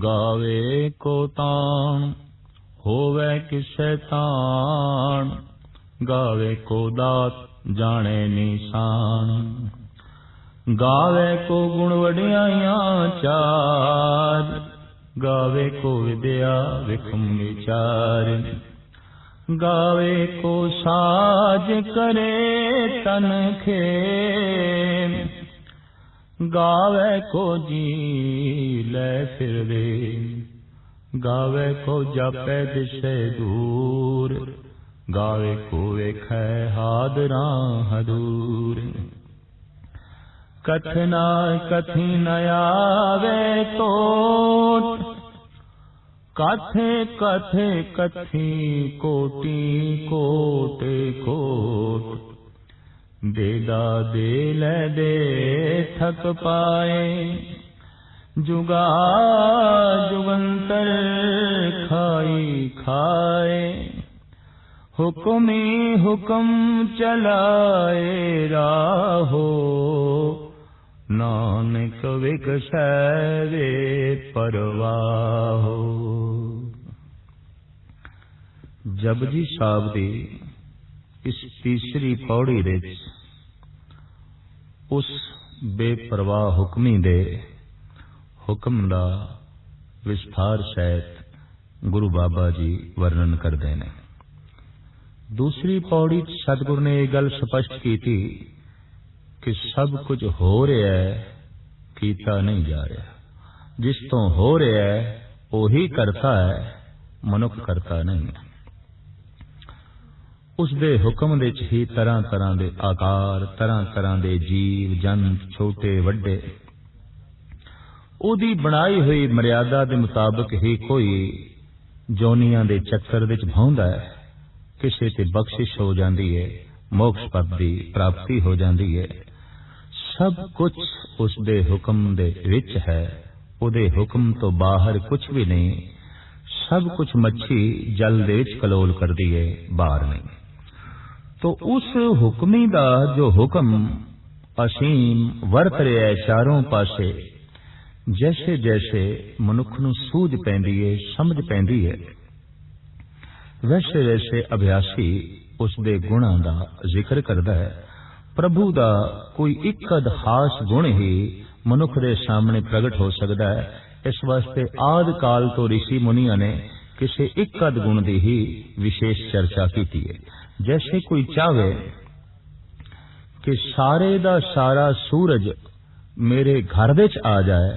गावे को ताण होवे किसे ताण, गावे को दात जाने निशान। गावे को गुण वडियाइयां चार, गावे को विद्या विखम विचार। गावे को साज करे तन खे, गावे को जी ले फिर दे। गावे को जापे दिशे दूर, गावे को वेखै हादरा हदूर। कथना कथी न आवे तोट, काथे कथे कथी कोटि कोटे कोट। देदा दे ले दे थक पाए, जुगा जुगंतर खाई खाए। हुक्मी हुक्म चलाए राहो, नानक विकसै वे परवाहो। जपजी साहब दी इस तीसरी पौड़ी विच उस बेपरवाह हुक्मी दे हुक्म दा विस्तार सहित गुरु बाबा जी वर्णन करते हैं। दूसरी पौड़ी सतगुरु ने यह गल स्पष्ट की थी कि सब कुछ हो रहा है, कीता नहीं जा रहा। जिस तो हो रहा है वही करता है, मनुख करता नहीं। उस दे हुक्म विच ही तरह तरह के आकार, तरह तरह के जीव जंत, छोटे वड्डे, उदी बनाई हुई मर्यादा के मुताबिक ही कोई जोनियां दे चक्कर विच भाउंदा है। किसी ते बख्शिश हो जाती है, मोक्ष पद की प्राप्ति हो जाती है। सब कुछ उस दे हुक्म दे विच है, उदे हुक्म तो बाहर कुछ भी नहीं। सब कुछ मच्छी जल दे विच कलोल करदी है, बाहर नहीं। तो उस हुक्मी दा जो हुक्म असीम वरत रहा है चारों पासे, जैसे जैसे मनुख नूं सूझ पैंदी है, समझ पैंदी है, वैसे वैसे अभ्यासी उस दे गुणां दा जिक्र करदा है। प्रभु दा कोई एक अद खास गुण ही मनुख दे सामने प्रगट हो सकता है। इस वास्ते आदि काल तो ऋषि मुनिया ने किसी एक अद गुण की ही विशेष चर्चा की है। जैसे कोई चाहे कि सारे दा सारा सूरज मेरे घर विच आ जाए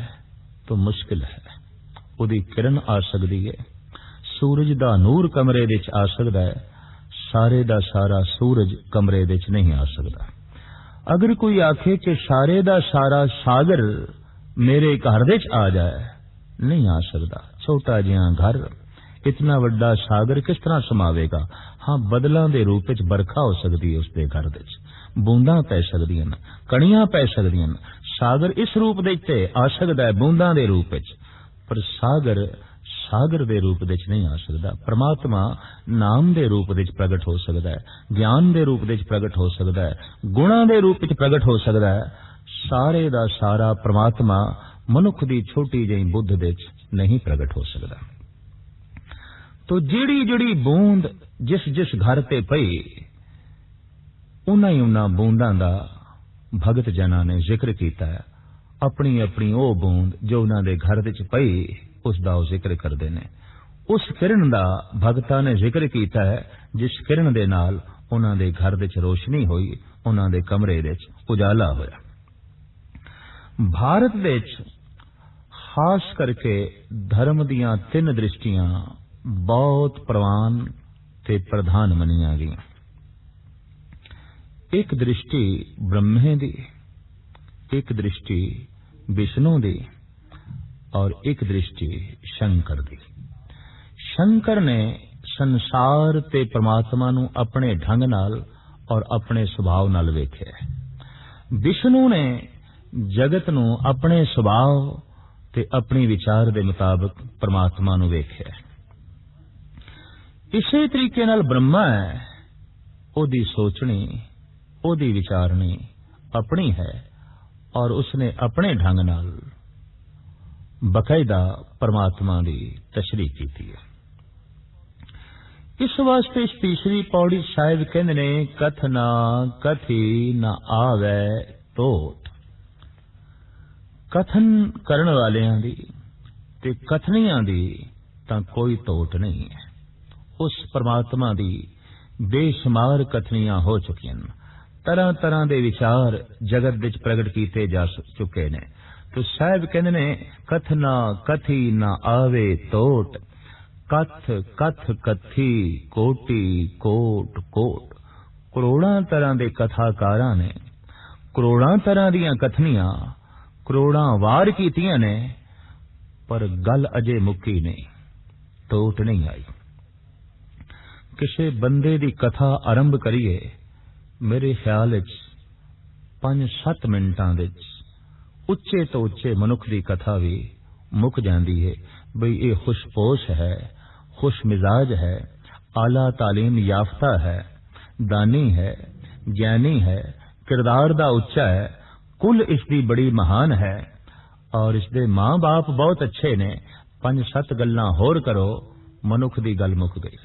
तो मुश्किल है, उदी किरण आ सकती है। सूरज दा नूर कमरे विच आ सकता है, सारे दा सारा सूरज कमरे विच नहीं आ सकता। अगर कोई आखे कि सारे दा सारा सागर मेरे घर विच आ जाए, नहीं आ सकता। छोटा जिहा घर इतना वड्डा सागर किस तरह समावेगा। हाँ, बदलों के रूप में बरखा हो सकती है, उसके घर विच बूंदा पै सकदियां, कणियां पै सकदियां। सागर इस रूप में आ सकता है, बूंदा के रूप में, पर सागर सागर के रूप में नहीं आ सकता। परमात्मा नाम के रूप में प्रगट हो सकता है, ज्ञान के रूप में प्रगट हो सकता है, गुणा के रूप में प्रगट हो सकता है। सारे दा सारा परमात्मा मनुख की छोटी जी बुद्ध विच नहीं प्रगट हो सकता। तो जिहड़ी जिहड़ी बूंद जिस जिस घर ते पई, उन्हां बूंदां दा भगत जना ने जिक्र किया है। अपनी अपनी वो बूंद जो उन्होंने घर विच पई, उसका जिक्र करते हैं। उस किरण का भगतां ने जिक्र किया है, जिस किरण दे नाल उन्होंने घर विच रोशनी हुई, उन्होंने कमरे विच उजाला होया। भारत विच खास करके धर्म दीयां 3 दृष्टियां बहुत प्रवान ते प्रधान मनिया गई। एक दृष्टि ब्रह्मे दी, एक दृष्टि विष्णु दी और एक दृष्टि शंकर दी। शंकर ने संसार ते परमात्मा नूं अपने ढंग नाल और अपने सुभाव नाल वेख्या। विष्णु ने जगत नूं अपने सुभाव ते अपनी विचार दे मुताबिक परमात्मा नूं वेख्या। इसे तरीके नाल ब्रह्मा है, ओदी सोचनी, ओदी विचारनी अपनी है और उसने अपने ढंग नाल बकायदा परमात्मा की तशरीह की है। इस वास्ते इस तीसरी पौड़ी साहिब कहते ने कथना कथी न आवे तोट। कथन करन वालियां दी ते कथनियां दी तां कोई तोट नहीं है। उस परमात्मा दी बेशुमार कथनियां हो चुकी हैं, तरह तरह दे विचार जगत विच प्रगट कीते जा चुके ने। तो साहिब कहते ने कथना कथी न आवे तोट, कथ कथ कथी कोटि कोट कोट। करोड़ां तरह दे कथाकारां ने करोड़ां तरह दीयां कथनियां करोड़ां वार कीतियां ने, पर गल अजे मुक्की नहीं, टोट नहीं आई। किसी बंदे दी कथा आरंभ करिए, मेरे ख्याल विच 5-7 मिनटां विच उच्चे तो उच्चे मनुख दी कथा भी मुक जाती है। बई ये खुशपोश है, खुश मिजाज है, आला तालीम याफ्ता है, दानी है, ज्ञानी है, किरदार दा उच्चा है, कुल इसकी बड़ी महान है और इसके मां बाप बहुत अच्छे ने। 5-7 गल्लां होर करो, मनुख दी गल मुक गई,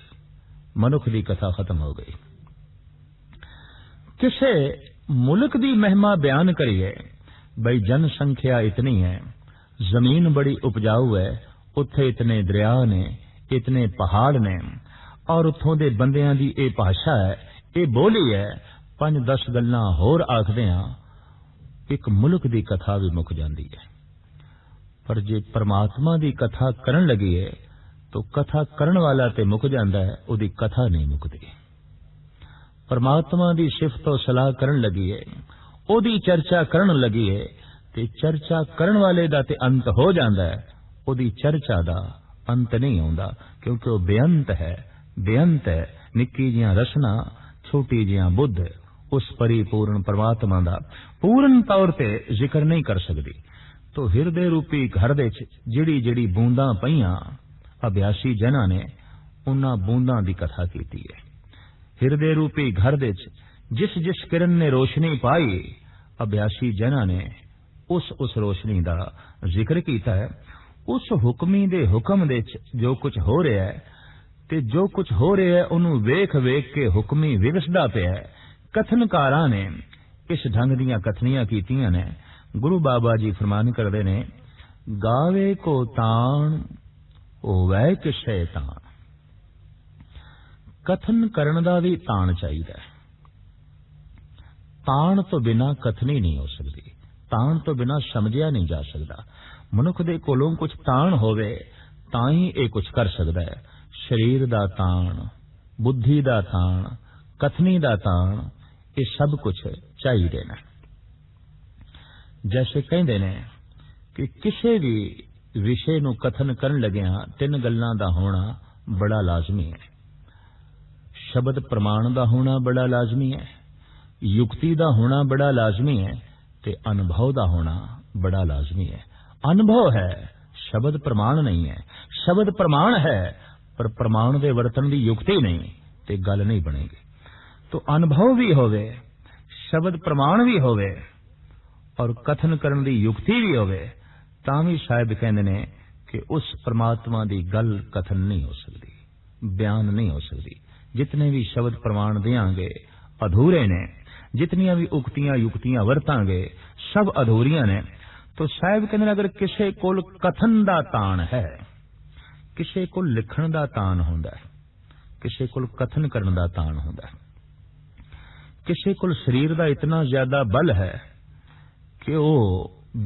मनुख दी कथा खत्म हो गई। किसे मुल्क दी महिमा बयान करिए, बई जनसंख्या इतनी है, जमीन बड़ी उपजाऊ है, उत्थे इतने दरिया ने, इतने पहाड़ ने, और उत्थों दे बंदियां दी ये भाषा है, ये बोली है। 5-10 गल्लां होर आखदे हां, एक मुल्क दी कथा भी मुक जाती है। पर जे परमात्मा दी कथा करन लगी है, तो कथा करन वाला ते मुक जांदा है, उदी कथा नहीं मुकदी। परमात्मा दी सिफत और सलाह करन लगी है, ओदी चर्चा करन लगी है, ते चर्चा करन वाले दा ते अंत हो जांदा है, ओदी चर्चा दा अंत नहीं होंदा, क्योंकि वो बेअंत है, बेअंत है। निक्की जियां रसना, छोटी जियां बुद्ध उस परिपूर्ण परमात्मा दा पूर्ण तौर ते जिक्र नहीं कर सकदी। तो हिरदे रूपी घर दे जिड़ी जिड़ी बूंदां पईयां, अभ्यासी जना ने उन्हां बूंदां दी कथा कीती है। हिरदे रूपी घर दे जिस जिस किरण ने रोशनी पाई, अभ्यासी जना ने उस रोशनी दा जिक्र कीता है। उस हुक्मी दे हुक्म दे जो कुछ हो रहा है, ते जो कुछ हो रहा है उन्होंने वेख वेख के हुक्मी विगसदा पिया है। कथनकारां ने इस ढंग दीयां कथनियां कीतियां ने। गुरु बाबा जी फरमान करदे ने, गावे को ताण होवै किसे ताण। कथन करन दा भी ताण चाहिदा है। ताण तो बिना कथनी नहीं हो सकती, ताण तो बिना समझिया नहीं जा सकता। मनुख दे कोलों कुछ ताण होवे तां ही ये कुछ कर सकदा है। शरीर दा ताण, बुद्धि दा ताण, कथनी दा ताण, ये सब कुछ चाहिए ना। जैसे कहते ने कि किसी भी विषय नूं कथन करन लगिया 3 गल्लां दा होना बड़ा लाजमी है। शब्द प्रमाण दा होना बड़ा लाजमी है, युक्ति दा होना बड़ा लाजमी है, ते अनुभव दा होना बड़ा लाजमी है। अनुभव है, शब्द प्रमाण नहीं है। शब्द प्रमाण है, पर प्रमाण दे वर्तन दी युक्ति नहीं, ते गल नहीं बनेगी। तो अनुभव भी होवे, शब्द प्रमाण भी होवे, और कथन करन दी युक्ति भी होवे, तां भी साहिब कहंदे ने कि उस परमात्मा दी गल कथन नहीं हो सकती, बयान नहीं हो सकती। जितने भी शब्द प्रमाण देंगे अधूरे ने, जितनियां भी उक्तियां युक्तियां वरतांगे सब अधूरियां ने। तो साहिब कहंदे ने, अगर किसी कोल कथन दा ताण है, किसी को लिखण दा ताण हुंदा है, किसी को कथन करन दा ताण हुंदा है, किसी को शरीर दा इतना ज्यादा बल है कि वो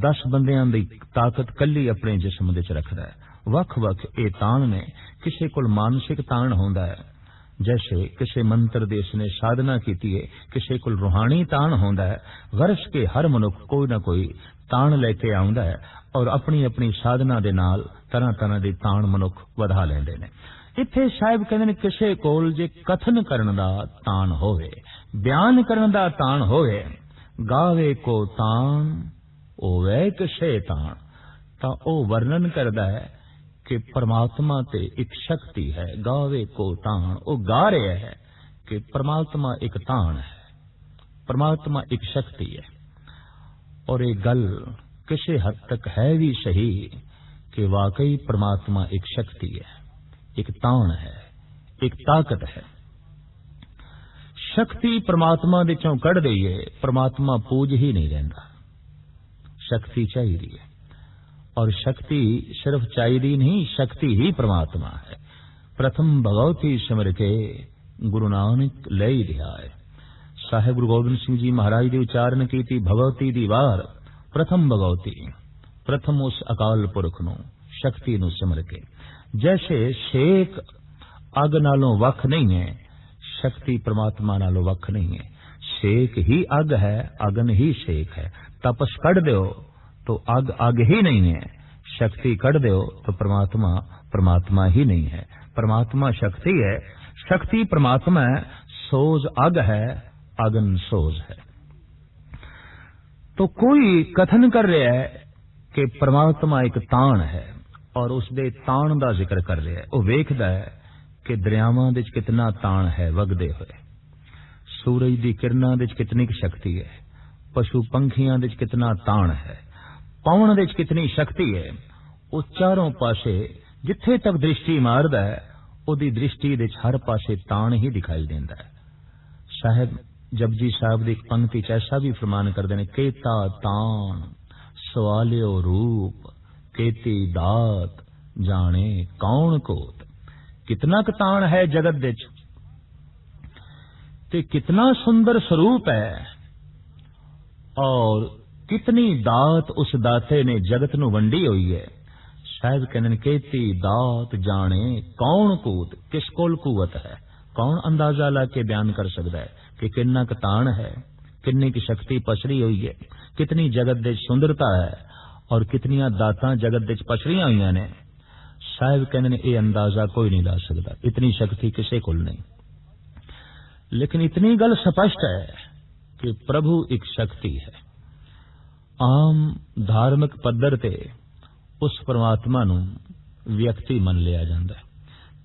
10 बंदियां दी ताकत कल्ली अपने जिस्म दे च रखदा है। वख वख ये ताण ने। किसी को मानसिक ताण हुंदा है, जैसे किसी मंत्र दे उसने साधना की है, किसी को रूहानी ताण होंदा है। गर्श के हर मनुख कोई ना कोई ताण लेके आउंदा है, और अपनी अपनी साधना दे नाल तरह तरह दी ताण मनुख वधा लैंदे ने। इत्थे साहिब कहंदे ने, किसी कोल जे कथन करन दा ताण होवे, बयान करन दा ताण होवे, गावे को ताण होवे किसे ताण, तां ओ वर्णन करदा है कि परमात्मा ते एक शक्ति है। गावे को ताण, वो गा रहा है कि परमात्मा एक ताण है, परमात्मा एक शक्ति है। और ये गल किसी हद तक है भी सही कि वाकई परमात्मा एक शक्ति है, एक ताण है, एक ताकत है। शक्ति परमात्मा दे चों कढ़ दईए, परमात्मा पूज ही नहीं रहिंदा। शक्ति चाहिदी है, और शक्ति सिर्फ चाहिदी नहीं, शक्ति ही परमात्मा है। प्रथम भगवती सिमर के गुरु नानक लई ध्याए। साहिब गुरु गोबिंद सिंह जी महाराज दी उच्चारण कीती भगवती दी वार। प्रथम भगवती, प्रथम उस अकाल पुरख नूं, शक्ति नूं सिमर के। जैसे शेक अग नालों वख नहीं है, शक्ति परमात्मा नालों वख नहीं है। शेक ही अग है, अगन ही शेक है। तपस कढ़ दो तो अग ही नहीं है, शक्ति कढ़ दो तो परमात्मा परमात्मा ही नहीं है। परमात्मा शक्ति है, शक्ति परमात्मा है, सोज अग है, अगन सोज है। तो कोई कथन कर रहा है कि परमात्मा एक ताण है और उसदे ताण दा जिक्र कर रहा है। वो वेखदा है कि दरियावां दे कितना ताण है वगदे हुए, सूरज दी किरणां दे कितनी शक्ति है, पशु पंखियां दे कितना ताण है, पवन दे कितनी शक्ति है। वो चारों पासे जिथे तक दृष्टि मारदा है, ओदी दृष्टि दे हर पासे ताण ही दिखाई देंदा है। साहिब जपजी साहब दी पंक्ति च ऐसा भी फरमान करदे ने, केता ताण सवालियो रूप, केती दात जाने कौन कोत। कितना क ताण है जगत दे च, ते कितना सुंदर स्वरूप है, और कितनी दात उस दाते ने जगत नूं वंडी हुई है। शायद कहने केती दात जाने कौन कूत, किस कोल कुवत है, कौन अंदाजा ला के बयान कर सकता है कि कितना क ताण है, कितनी की शक्ति पसरी हुई है, कितनी जगत दे सुंदरता है, और कितनियां दातां जगत दे पसरियां हुई ने। शायद कहने ने यह अंदाजा कोई नहीं ला सकता, इतनी शक्ति किसी कोल नहीं। लेकिन इतनी गल स्पष्ट है कि प्रभु एक शक्ति है। आम धार्मिक पद्धर ते उस परमात्मा नूं व्यक्ति मन लिया जाता है,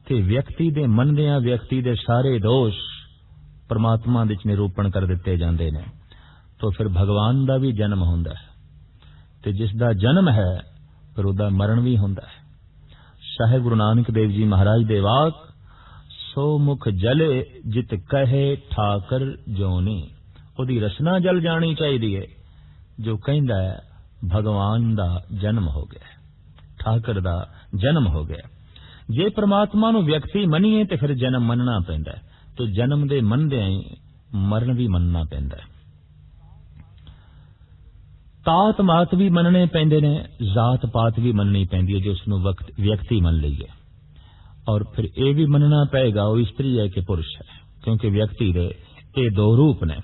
ते व्यक्ति दे मनदियां व्यक्ति दे सारे दोष परमात्मा दे निरूपण कर दिते जाते हैं। तो फिर भगवान का भी जन्म होंदा है, ते जिसदा जन्म है फिर उदा मरण भी होंदा है। साहिब गुरु नानक देव जी महाराज दे वाक, सो मुख जले जित कहे ठाकर जोनी। उदी रसना जल जानी चाहिए जो कहंदा है भगवान दा जन्म हो गया, ठाकर दा जन्म हो गया। जे परमात्मा नूं व्यक्ति मनीए तो फिर जन्म मनना पैंदा है, तो जन्म दे मनदे मरण भी मनना पैंदा है। तात मात भी मनने पैंदे ने, जात पात भी मननी पैंदी है जो उसनूं व्यक्ति मन लईए। और फिर यह भी मनना पेगा वो स्त्री है कि पुरुष है, क्योंकि व्यक्ति दे ये दो रूप ने।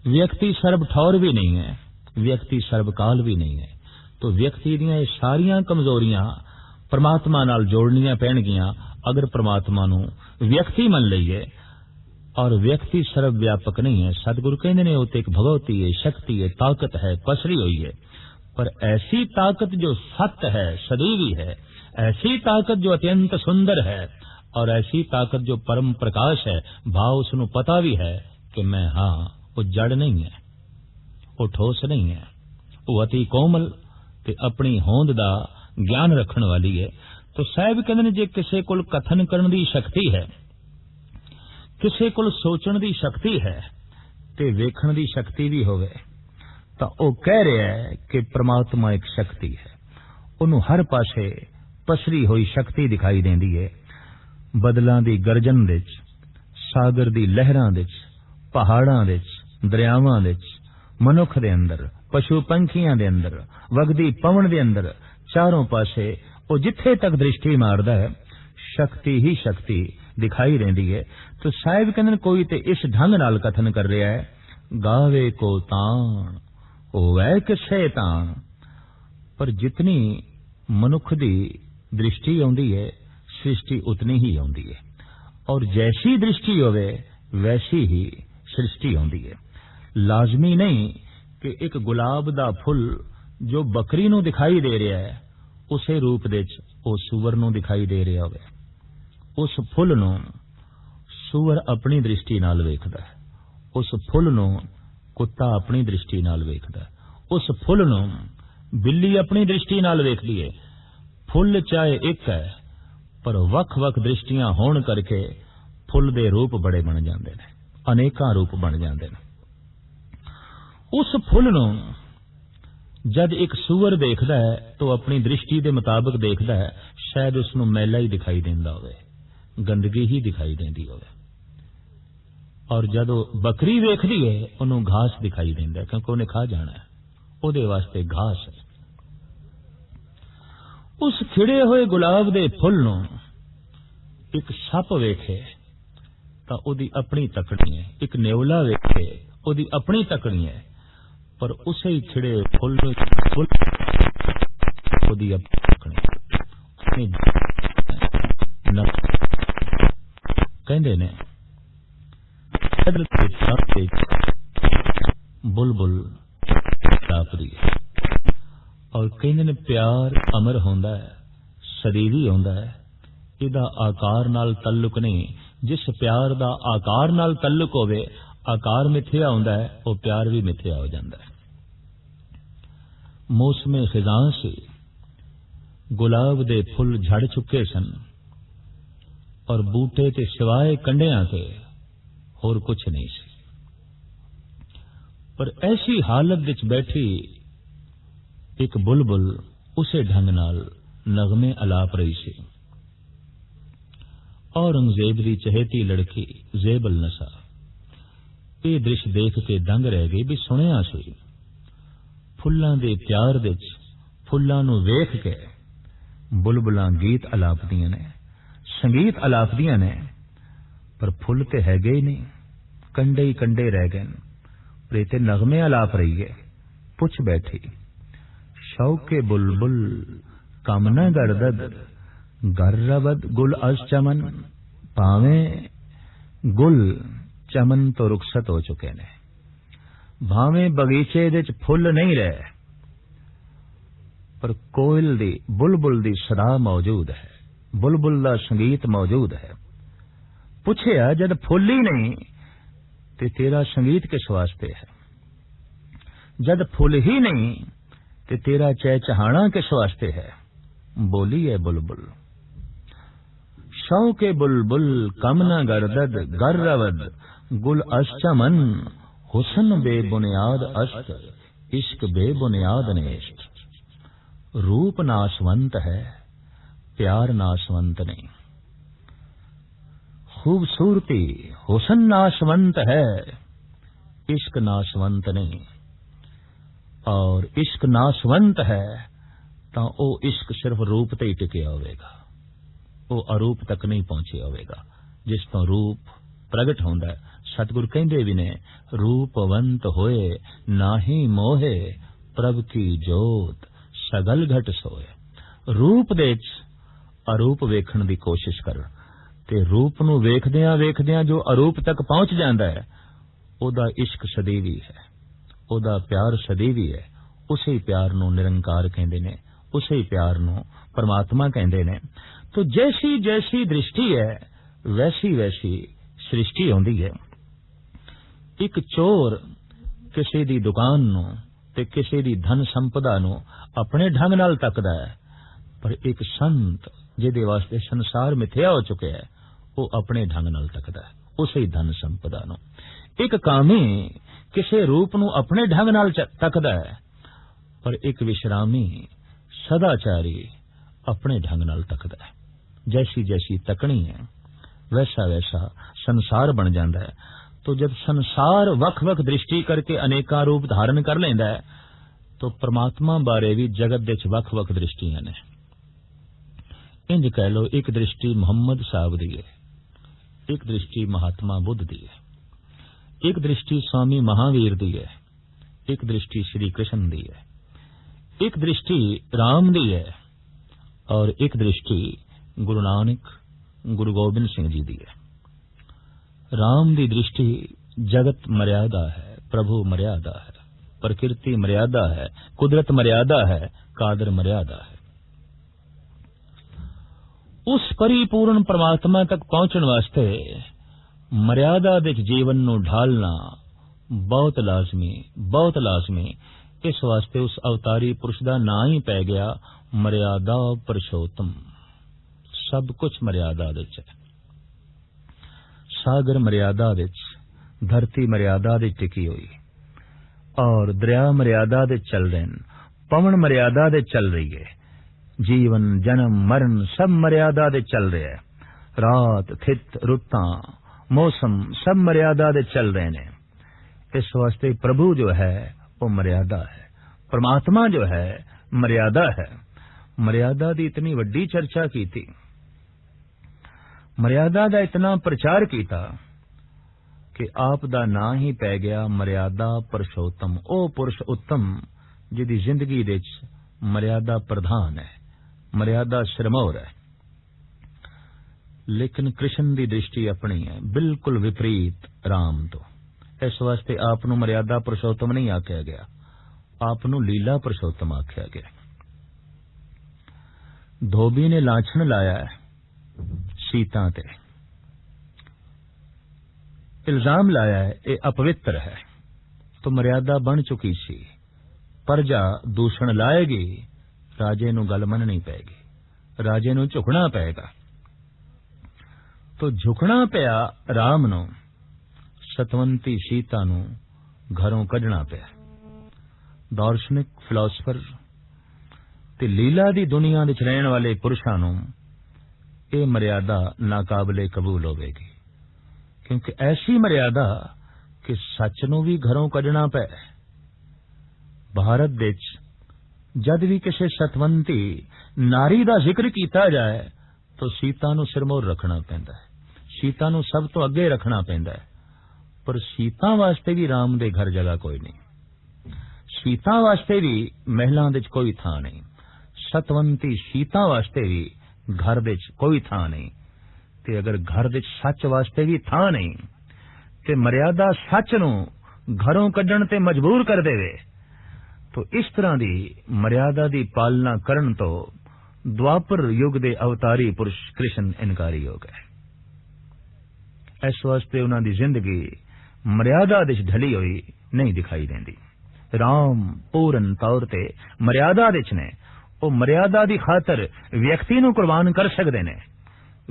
व्यक्ति सर्ब ठौर भी नहीं है, व्यक्ति सर्वकाल भी नहीं है। तो व्यक्ति दीयां ये सारियां कमजोरियां परमात्मा नाल जोड़नियां पैणगियां अगर परमात्मा नूं व्यक्ति मन लईए। और व्यक्ति सर्वव्यापक नहीं है। सतगुरु कहंदे ने वो एक भगवती है, शक्ति है, ताकत है, पसरी हुई है। पर ऐसी ताकत जो सत्य है, सदैवी है, ऐसी ताकत जो अत्यंत सुंदर है, और ऐसी ताकत जो परम प्रकाश है। भाव उसनूं पता भी है कि मैं हाँ, वो जड़ नहीं है, वो ठोस नहीं है, वो अति कोमल ते अपनी होंद दा ज्ञान रखण वाली है। तो साहिब कहंदे ने जे किसी कोल कथन करन दी शक्ति है, किसी कोल सोचण दी शक्ति है, ते वेखण दी शक्ति भी होवे, तो वो कह रहा है कि परमात्मा एक शक्ति है। उन्होंने हर पासे पसरी हुई शक्ति दिखाई देंदी है। बदलां दी गर्जन दे, सागर दी लहरां दे, पहाड़ां दे, दरियावां दे, मनुख दे अंदर, पशु पंखियां दे अंदर, वगदी पवन दे अंदर, चारों पासे वो जिथे तक दृष्टि मारदा है शक्ति ही शक्ति दिखाई देंदी है। तो साहिब कहंदे कोई ते इस ढंग नाल कथन कर रहा है, गावे को ताण होवे किसे ताण। पर जितनी मनुख दी दृष्टि आउंदी है, सृष्टि उतनी ही आउंदी है, और जैसी दृष्टि होवे वैसी ही सृष्टि आउंदी है। लाजमी नहीं कि एक गुलाब दा फुल जो बकरी नूं दिखाई दे रहा है उसे रूप दे वो सूअर नूं दिखाई दे रहा होवे। उस फुल नूं सूअर अपनी दृष्टि नाल वेखदा है, उस फुल नूं कुत्ता अपनी दृष्टि नाल वेखदा है, उस फुल नूं बिल्ली अपनी दृष्टि नाल वेखदी है, फुल चाहे एक है पर वख-वख दृष्टियां होण करके फुल दे रूप बड़े बन जांदे ने, अनेकां रूप बन जांदे ने। उस फुल नूं जद एक सूअर देखदा है तो अपनी दृष्टि दे मुताबिक देखदा है, शायद उसनूं मैला ही दिखाई देंदा होवे, गंदगी ही दिखाई देंदी होवे। और जदों बकरी वेखदी है उन्होंने घास दिखाई देंदा है, क्योंकि उन्हें खा जाना है, उहदे वास्ते घास है। उस खिड़े हुए गुलाब दे फुल नूं एक सप वेखे तां उहदी अपनी तकड़ी है, एक नेवला वेखे उहदी अपनी तकड़ी है, पर उसे ही खिड़े फुल उहदी अपनी तकड़ी कहंदे ने बुलबुल तापदी है। और कहंदे ने प्यार अमर होंदा है, सदीवी होंदा है, इहदा आकार नाल तल्लुक नहीं। जिस प्यार दा आकार नाल तल्लुक होवे, आकार मिथ्या होंदा है, वो प्यार भी मिथ्या हो जाता है। मौसमे खिजां से गुलाब दे फुल झड़ चुके सन और बूटे ते सिवाए कंडियां के होर कुछ नहीं सी। पर ऐसी हालत विच बैठी एक बुलबुल उसे ढंग नाल नगमे अलाप रही सी। औरंगजेब दी चहेती लड़की जेबल नसा ये दृश्य देख के दंग रह गई भी सुनिया सी। फुल्लां दे प्यार विच फुल्लां नूं वेख के बुलबुलां गीत अलापदियां ने, संगीत अलापदियां ने, पर फुल ते हैगे ही नहीं, कंडे ही कंडे रह गए। पर इते नगमे अलाप रही है। पुछ बैठी शौके बुलबुल कामना गर्दद गर्रवद गुल अज चमन, पावे गुल चमन तो रुखसत हो चुके ने, भावे बगीचे दे फुल नहीं रहे, पर कोयल दी बुलबुल दी सदा मौजूद है, बुलबुल दा संगीत मौजूद है। पुछया जद फुल ही नहीं ते तेरा संगीत किस वास्ते है, जद फुल ही नहीं ते तेरा चहचहाना किस वास्ते है। बोली है बुलबुल शौके बुलबुल कमना गर्दद गर्रवद गुल अश्चमन, हुस्न बेबुनियाद अश्त इश्क बेबुनियाद नेष्ट। रूप नाशवंत है प्यार नाशवंत नहीं, खूबसूरती हुस्न नाशवंत है इश्क नाशवंत नहीं। और इश्क नाशवंत है तो वो इश्क सिर्फ रूप ते ही टिकिया होवेगा, वो अरूप तक नहीं पहुंचे होवेगा, जिस तो रूप प्रगट होंदा है। सतगुरु कहंदे भी ने रूपवंत होए नाही मोहे, प्रभ की जोत सगल घट सोए। रूप दे अरूप वेखण दी कोशिश कर ते रूप नूं वेखदियां वेखदियां जो अरूप तक पहुंच जांदा है, ओदा इश्क सदैवी है, ओदा प्यार सदैवी है। उसे ही प्यार नूं निरंकार कहंदे ने, उसे ही प्यार नूं परमात्मा कहंदे ने। तो जैसी जैसी दृष्टि है वैसी वैसी सृष्टि होंदी है। एक चोर किसी दी दुकान नूं ते किसी दी धन संपदा नूं अपने ढंग नाल तकदा है, पर एक संत जिहदे वास्ते संसार मिथ्या हो चुके है, वो अपने ढंग नाल तकदा है उसे ही धन संपदा नूं। एक कामी किसी रूप नूं अपने ढंग नाल तकदा है, पर एक विश्रामी सदाचारी अपने ढंग नाल तकदा है। जैसी जैसी तकनी है वैसा वैसा संसार बन जाता है। तो जब संसार वख वख दृष्टि करके अनेका रूप धारण कर लेंदा है, तो परमात्मा बारे भी जगत दे वख वख दृष्टियां ने। इंज कह लो, एक दृष्टि मुहम्मद साहब दी है, एक दृष्टि महात्मा बुद्ध दी है, एक दृष्टि स्वामी महावीर दी है, एक दृष्टि श्री कृष्ण दी है, एक दृष्टि राम दी है, और एक दृष्टि गुरु नानक गुरु गोबिंद सिंह जी दी है। राम दी दृष्टि जगत मर्यादा है, प्रभु मर्यादा है, प्रकृति मर्यादा है, कुदरत मर्यादा है, कादर मर्यादा है। उस परिपूर्ण परमात्मा तक पहुंचण वास्ते मर्यादा विच जीवन नूं ढालना बहुत लाजमी, बहुत लाजमी। इस वास्ते उस अवतारी पुरुष का नां ही पै गया मर्यादा पुरुषोत्तम। सब कुछ मर्यादा विच है। सागर मर्यादा विच, धरती मर्यादा दे टिकी हुई, और दरिया मर्यादा दे चल रहे हैं, पवन मर्यादा दे चल रही है, जीवन जन्म मरण सब मर्यादा दे चल रहे हैं, रात थित रुतां मौसम सब मर्यादा दे चल रहे हैं। इस वास्ते प्रभु जो है वो मर्यादा है, परमात्मा जो है मर्यादा है। मर्यादा की इतनी वड्डी चर्चा की थी, मर्यादा का इतना प्रचार किया कि आप दा नां ही पै गया मर्यादा पुरुषोत्तम। ओ पुरुष उत्तम जिहदी जिंदगी दे मर्यादा प्रधान है, मर्यादा सिरमौर है। लेकिन कृष्ण की दृष्टि अपनी है, बिल्कुल विपरीत राम तो। इस वास्ते आपनों मर्यादा पुरुषोत्तम नहीं आख्या गया, आपनों लीला पुरुषोत्तम आख्या गया। धोबी ने लाछन लाया है सीता ते, इल्जाम लाया है ये अपवित्र है, तो मर्यादा बन चुकी सी। प्रजा दूषण लाएगी, राजे नूं गल मननी पैगी, राजे नूं झुकना पेगा। तो झुकना पिया राम नूं, सतवंती सीता नूं घरों कढना पिया। दार्शनिक फिलोसफर ते लीला दी दुनिया विच रहण वाले पुरुषां नूं ये मर्यादा नाकाबले कबूल होवेगी, क्योंकि ऐसी मर्यादा कि सच नूं भी घरों कढना पै। भारत विच जद भी किसी सतवंती नारी दा जिक्र कीता जाए तो सीता नूं सिरमौर रखना पैंदा है, सीता नूं सब तो अगे रखना पैंदा है। पर सीता वास्ते भी राम दे घर जगह कोई नहीं, सीता वास्ते भी महलां दे कोई थां नहीं, सतवंती सीता वास्ते भी घर दे कोई थां नहीं। ते अगर घर दे सच वास्ते भी थां नहीं ते मर्यादा सच नूं घरों कढण ते मजबूर कर देवे, तो इस तरह दी मर्यादा दी पालना करन तो द्वापर युग दे अवतारी पुरुष कृष्ण इनकारी हो गए। इस वास्ते उन्हां दी जिंदगी मर्यादा दे ढली हुई नहीं दिखाई देंदी। राम पूर्ण तौर ते मर्यादा दे ने, वो मर्यादा दी खातर व्यक्ति नूं कुर्बान कर सकदे ने,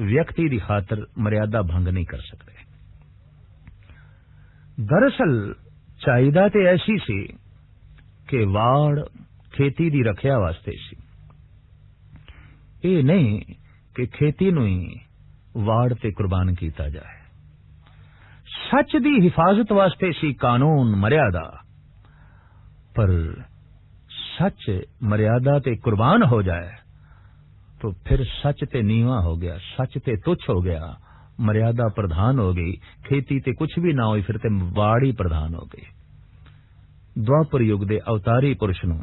व्यक्ति दी खातर मर्यादा भंग नहीं कर सकते। दरअसल चाहिदा ते ऐसी सी कि वाड़ खेती दी रखिया वास्ते सी, ये नहीं कि खेती नूं ही वाड़ ते कुर्बान कीता जाए। सच दी हिफाजत वास्ते सी कानून मर्यादा, पर सच मर्यादा ते कुर्बान हो जाए तो फिर सच ते नीवा हो गया, सच ते तुच्छ हो गया, मर्यादा प्रधान हो गई, खेती ते कुछ भी ना हुई, फिर ते वाड़ी प्रधान हो गई। द्वापर युग दे अवतारी पुरुष नूं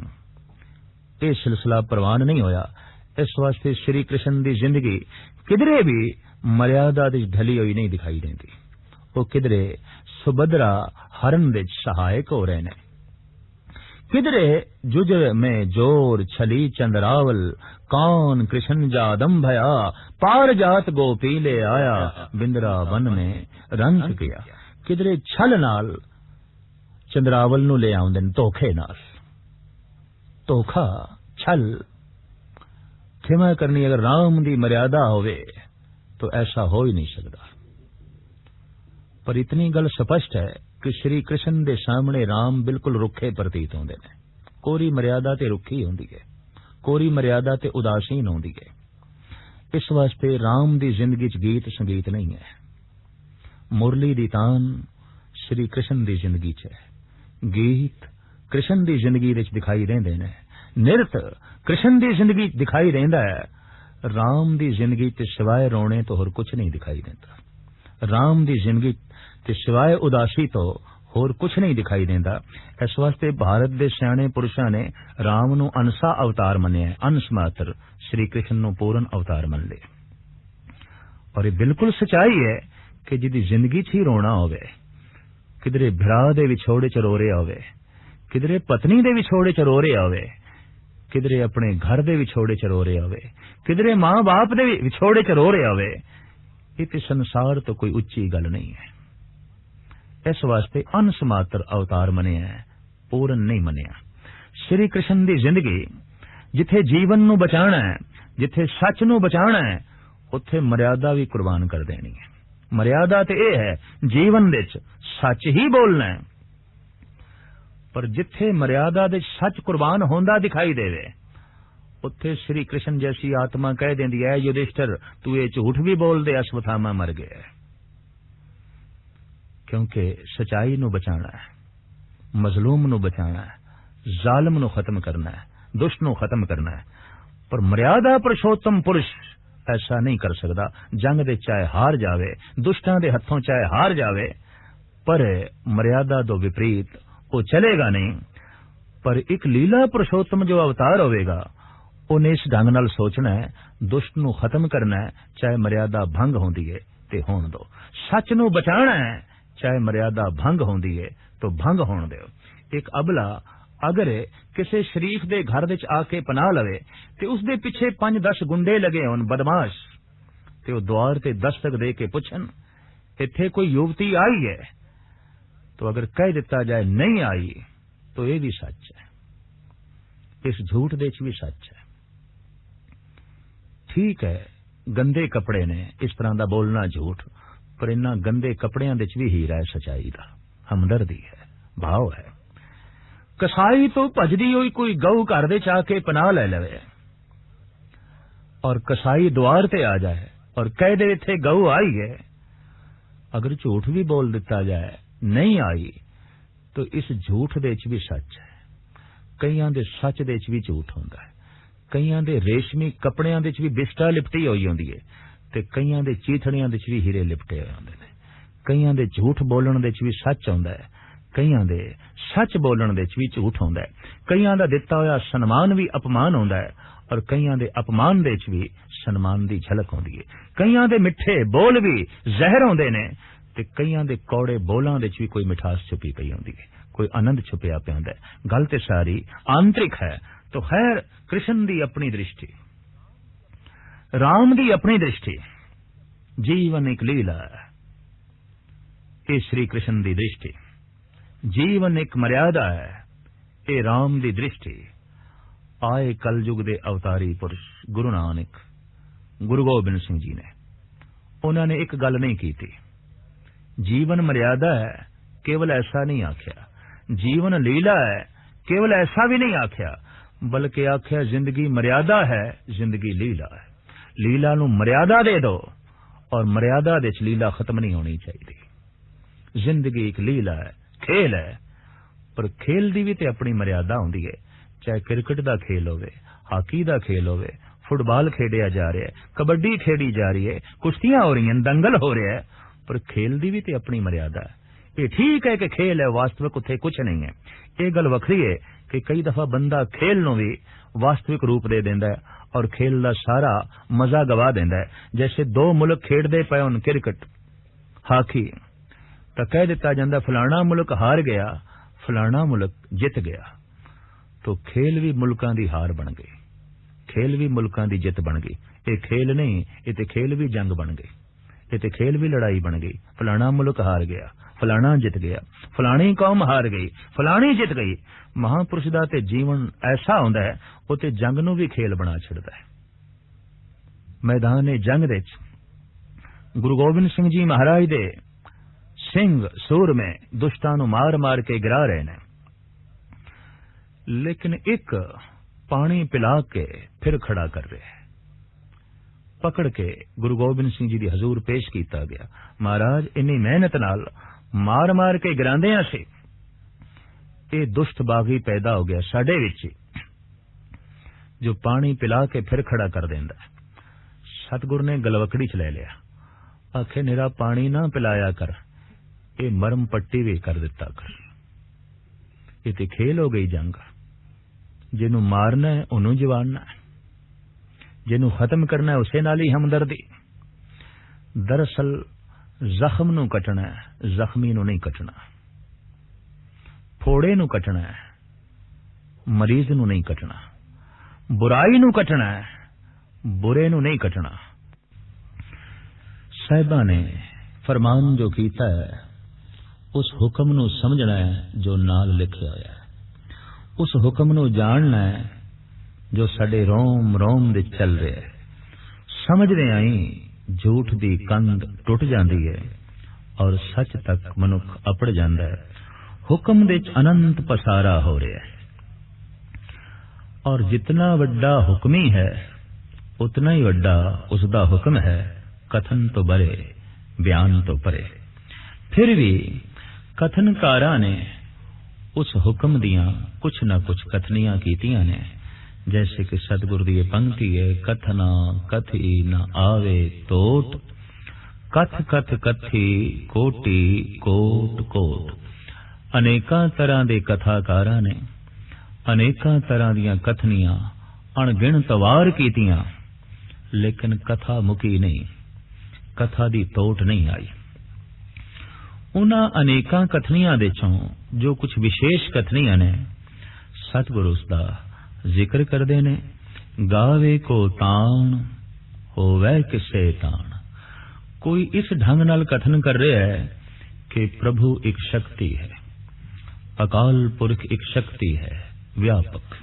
यह सिलसिला प्रवान नहीं होया। इस वास्ते श्री कृष्ण दी जिंदगी किधरे भी मर्यादा दी ढली हुई नहीं दिखाई देती। वो किधरे सुभद्रा हरण दे सहायक हो रहे ने, किधरे जुज में जोर छली चंद्रावल, कौन कृष्ण जादम भया, पार जात गोपी ले आया, बिंद्रावन में रंग किया। किधरे छल नाल चंद्रावल नूं ले आउंदे ने, धोखे नाल। धोखा छल खिमा करनी अगर राम दी मर्यादा होवे तो ऐसा हो ही नहीं सकता। पर इतनी गल स्पष्ट है कि श्री कृष्ण दे सामने राम बिल्कुल रुखे प्रतीत होंदे ने। कोरी मर्यादा ते रुखी होंदी है, कोरी मर्यादा ते उदासीन होंदी है। इस वास्ते राम दी जिंदगी च गीत संगीत नहीं है, मुरली दी तान श्री कृष्ण दी जिंदगी च है, गीत कृष्ण दी जिंदगी विच दिखाई देंदे ने, नृत कृष्ण दी जिंदगी दिखाई देंदा है। राम दी जिंदगी ते सिवाय रोने तो होर कुछ नहीं दिखाई देता। राम दी जिंदगी ते सिवाय उदासी तो होर कुछ नहीं दिखाई देता। इस वास्ते भारत दे सियाणे पुरुषां ने राम नूं अंसा अवतार मन्निया, अंश मात्र, श्री कृष्ण नूं पूर्ण अवतार मन ले। और ये बिल्कुल सच्चाई है कि जिहदी जिंदगी च ही रोना होवे, किधरे भरा दे विछोड़े च रो रहा होवे, किधरे पत्नी दे विछोड़े च रो रहा होवे, किधरे अपने घर दे विछोड़े च रो रहा होवे, किधरे मां बाप दे विछोड़े च रो रहा होवे, ये संसार तो कोई उच्ची गल नहीं है। इस वास्ते अंश मात्र अवतार मनिया है, पूर्ण नहीं मनिया। श्री कृष्ण दी जिंदगी जिथे जीवन नू बचाना है, जिथे सच नू बचाना है, उत्थे मर्यादा भी कुर्बान कर देनी है। मर्यादा तो यह है जीवन दे सच ही बोलना है, पर जिथे मर्यादा दे सच कुर्बान होंदा दिखाई देवे उत्थे श्री कृष्ण जैसी आत्मा कह देंदी है, युधिष्ठिर तू ये झूठ भी बोल दे, अश्वत्थामा मर गया है। क्योंकि सच्चाई नू बचाना है, मजलूम नू बचाना है, जालिम नू खत्म करना है, दुष्ट नू खत्म करना है। पर मर्यादा पुरुषोत्तम पुरुष ऐसा नहीं कर सकता। जंग दे चाहे हार जावे, दुष्टां दे हथों चाहे हार जावे, पर मर्यादा तो विपरीत वो चलेगा नहीं। पर एक लीला पुरुषोत्तम जो अवतार होवेगा उन्हें इस ढंग नाल सोचना है, दुष्ट नू खत्म करना है, चाहे मर्यादा भंग होंदी है ते होण दो। सच नू बचाना है, चाहे मर्यादा भंग होंदी है तो भंग होण दो। एक अबला अगर किसी शरीफ दे घर विच आके पनाह लवे ते उसदे पिछे 5-10 गुंडे लगे होन बदमाश, ते द्वार ते दस्तक दे के पुछन इत्थे कोई युवती आई है, तो अगर कह दिता जाए नहीं आई तो यह भी सच है, इस झूठ दे च भी सच है। ठीक है, गंदे कपड़े ने इस तरह का बोलना झूठ, पर इन्हां गंदे कपड़ियां दे च भी हीरा है सच्चाई दा, हमदर्दी है, भाव है। कसाई तो भजदी हुई कोई गऊ घर दे आके पनाह ले लवे और कसाई द्वार ते आ जाए और कह दे इत्थे गऊ आई है, अगर झूठ भी बोल दिता जाए नहीं आई तो इस झूठ दे च भी सच है। कईयां दे सच दे च भी झूठ होंदा है, कईयां दे रेशमी कपड़ियां दे च भी बिस्टा लिपटी होई होंदी है ते कईयां दे चीथड़ियां दे च भी हीरे लिपटे होए होंदे ने। कईयां दे झूठ बोलण दे च भी सच होंदा है, कईयां दे सच बोलण दे च भी झूठ होंदा है। कईयां दा दिता होया सन्मान भी अपमान होंदा है और कईयां दे अपमान दे च भी सन्मान दी झलक होंदी है। कईयां दे मिठे बोल भी जहर होंदे ने ते कईयां दे कौड़े बोलां दे च भी कोई मिठास छुपी पई होंदी है, कोई आनंद छुपिया पिया होंदा है। गल ते सारी आंतरिक है। तो खैर, कृष्ण दी अपनी दृष्टि, राम दी अपनी दृष्टि, जीवन एक लीला है। ये श्री कृष्ण दी दृष्टि, जीवन एक मर्यादा है। ये राम दी दृष्टि। आए कलयुग दे अवतारी पुरुष गुरु नानक, गुरु गोबिंद सिंह जी ने, उन्होंने एक गल नहीं की थी, जीवन मर्यादा है केवल ऐसा नहीं आख्या, जीवन लीला है केवल ऐसा भी नहीं आख्या, बल्कि आख्या जिंदगी मर्यादा है, जिंदगी लीला है। लीला नू मर्यादा दे दो और मर्यादा दे च लीला खत्म नहीं होनी चाहिए। जिंदगी एक लीला है, खेल है, पर खेल दी भी ते अपनी मर्यादा होंदी है। चाहे क्रिकेट दा खेल होवे, हाकी दा खेल होवे, फुटबॉल खेडिया जा रहा है, कबड्डी खेडी जा रही है, कुश्तियां हो रही हैं, दंगल हो रहा है, पर खेल दी भी ते अपनी मर्यादा है। ये ठीक है कि खेल है, वास्तविक उत्थे कुछ नहीं है। ये गल वखरी है कि कई दफा बंदा खेल नूं भी वास्तविक रूप दे देंदा है और खेल दा सारा मजा गवा देंदा है। जैसे दो मुल्क खेडदे पए होण क्रिकेट हाकी, तो कह दिता जांदा फलाना मुल्क हार गया, फलाना मुल्क जित गया, तो खेल भी मुल्कां दी हार बन गई, खेल भी मुल्कां दी जित बन गई। ये खेल नहीं, ये ते खेल भी जंग बन गई, ये ते खेल भी लड़ाई बन गई। फलाना मुल्क हार गया, फलाना जित गया, फलानी कौम हार गई, फलानी जित गई। महापुरुष दा ते जीवन ऐसा होंदा है, वो ते जंग नूं भी खेल बना छड़दा है। मैदान जंग दे गुरु गोबिंद सिंह जी महाराज दे सिंह सूर में दुष्टां नूं मार मार के गिरा रहे ने, लेकिन एक पानी पिला के फिर खड़ा कर रहे हैं। पकड़ के गुरु गोबिंद सिंह जी दी हजूर पेश किया गया। महाराज इन्नी मेहनत नाल मार मार के गिरांदियां सी, ये दुष्ट बागी पैदा हो गया साडे विच जो पानी पिला के फिर खड़ा कर देंदा। सतगुर ने गलवकड़ी च ले लिया, आखे निरा पानी ना पिलाया कर, ये मरम पट्टी भी कर दिता कर। ये ते खेल हो गई जंग, जिन्हों मारना है उन्होंने जवाना है, जिन्हों खत्म करना है उसे नाल ही हमदर्दी। दरअसल जख्म नूं कटना है, जख्मी नूं नहीं कटना। फोड़े नूं कटना है, मरीज नूं नहीं कटना। बुराई नूं कटना है, बुरे नूं नहीं कटना। साहिबा ने फरमान जो कीता है उस हुक्म नूं समझना है जो नाल लिखिया होया है। उस हुक्म नूं जानना है जो साडे रोम रोम दे चल रहा है। समझदे आई झूठ दी कंध टुट जाती है और सच तक मनुख अपड़ जाता है। हुक्म दे अनंत पसारा हो रहा है और जितना वड्डा हुक्मी है उतना ही वड्डा उसका हुक्म है। कथन तो बरे बयान तो परे। फिर भी कथनकारा ने उस हुक्म दियां कुछ न कुछ कथनियां कीतियां ने। जैसे कि सतगुरु दी पंक्ति है, कथना कथी न आवे तोट, कथ कथ कथी कोटि कोट कोट। अनेकां तरह दे कथाकारां ने अनेकां तरह दियां कथनियां अणगिणत वार कीतियां, लेकिन कथा मुकी नहीं, कथा दी तोट नहीं आई। उन्हां अनेकां कथनियां दे चों जो कुछ विशेष कथनियां ने सतगुरु उसदा जिक्र करदे ने। गावे को ताण होवे किसे ताण। कोई इस ढंग नाल कथन कर रहा है कि प्रभु एक शक्ति है, अकाल पुरख एक शक्ति है व्यापक।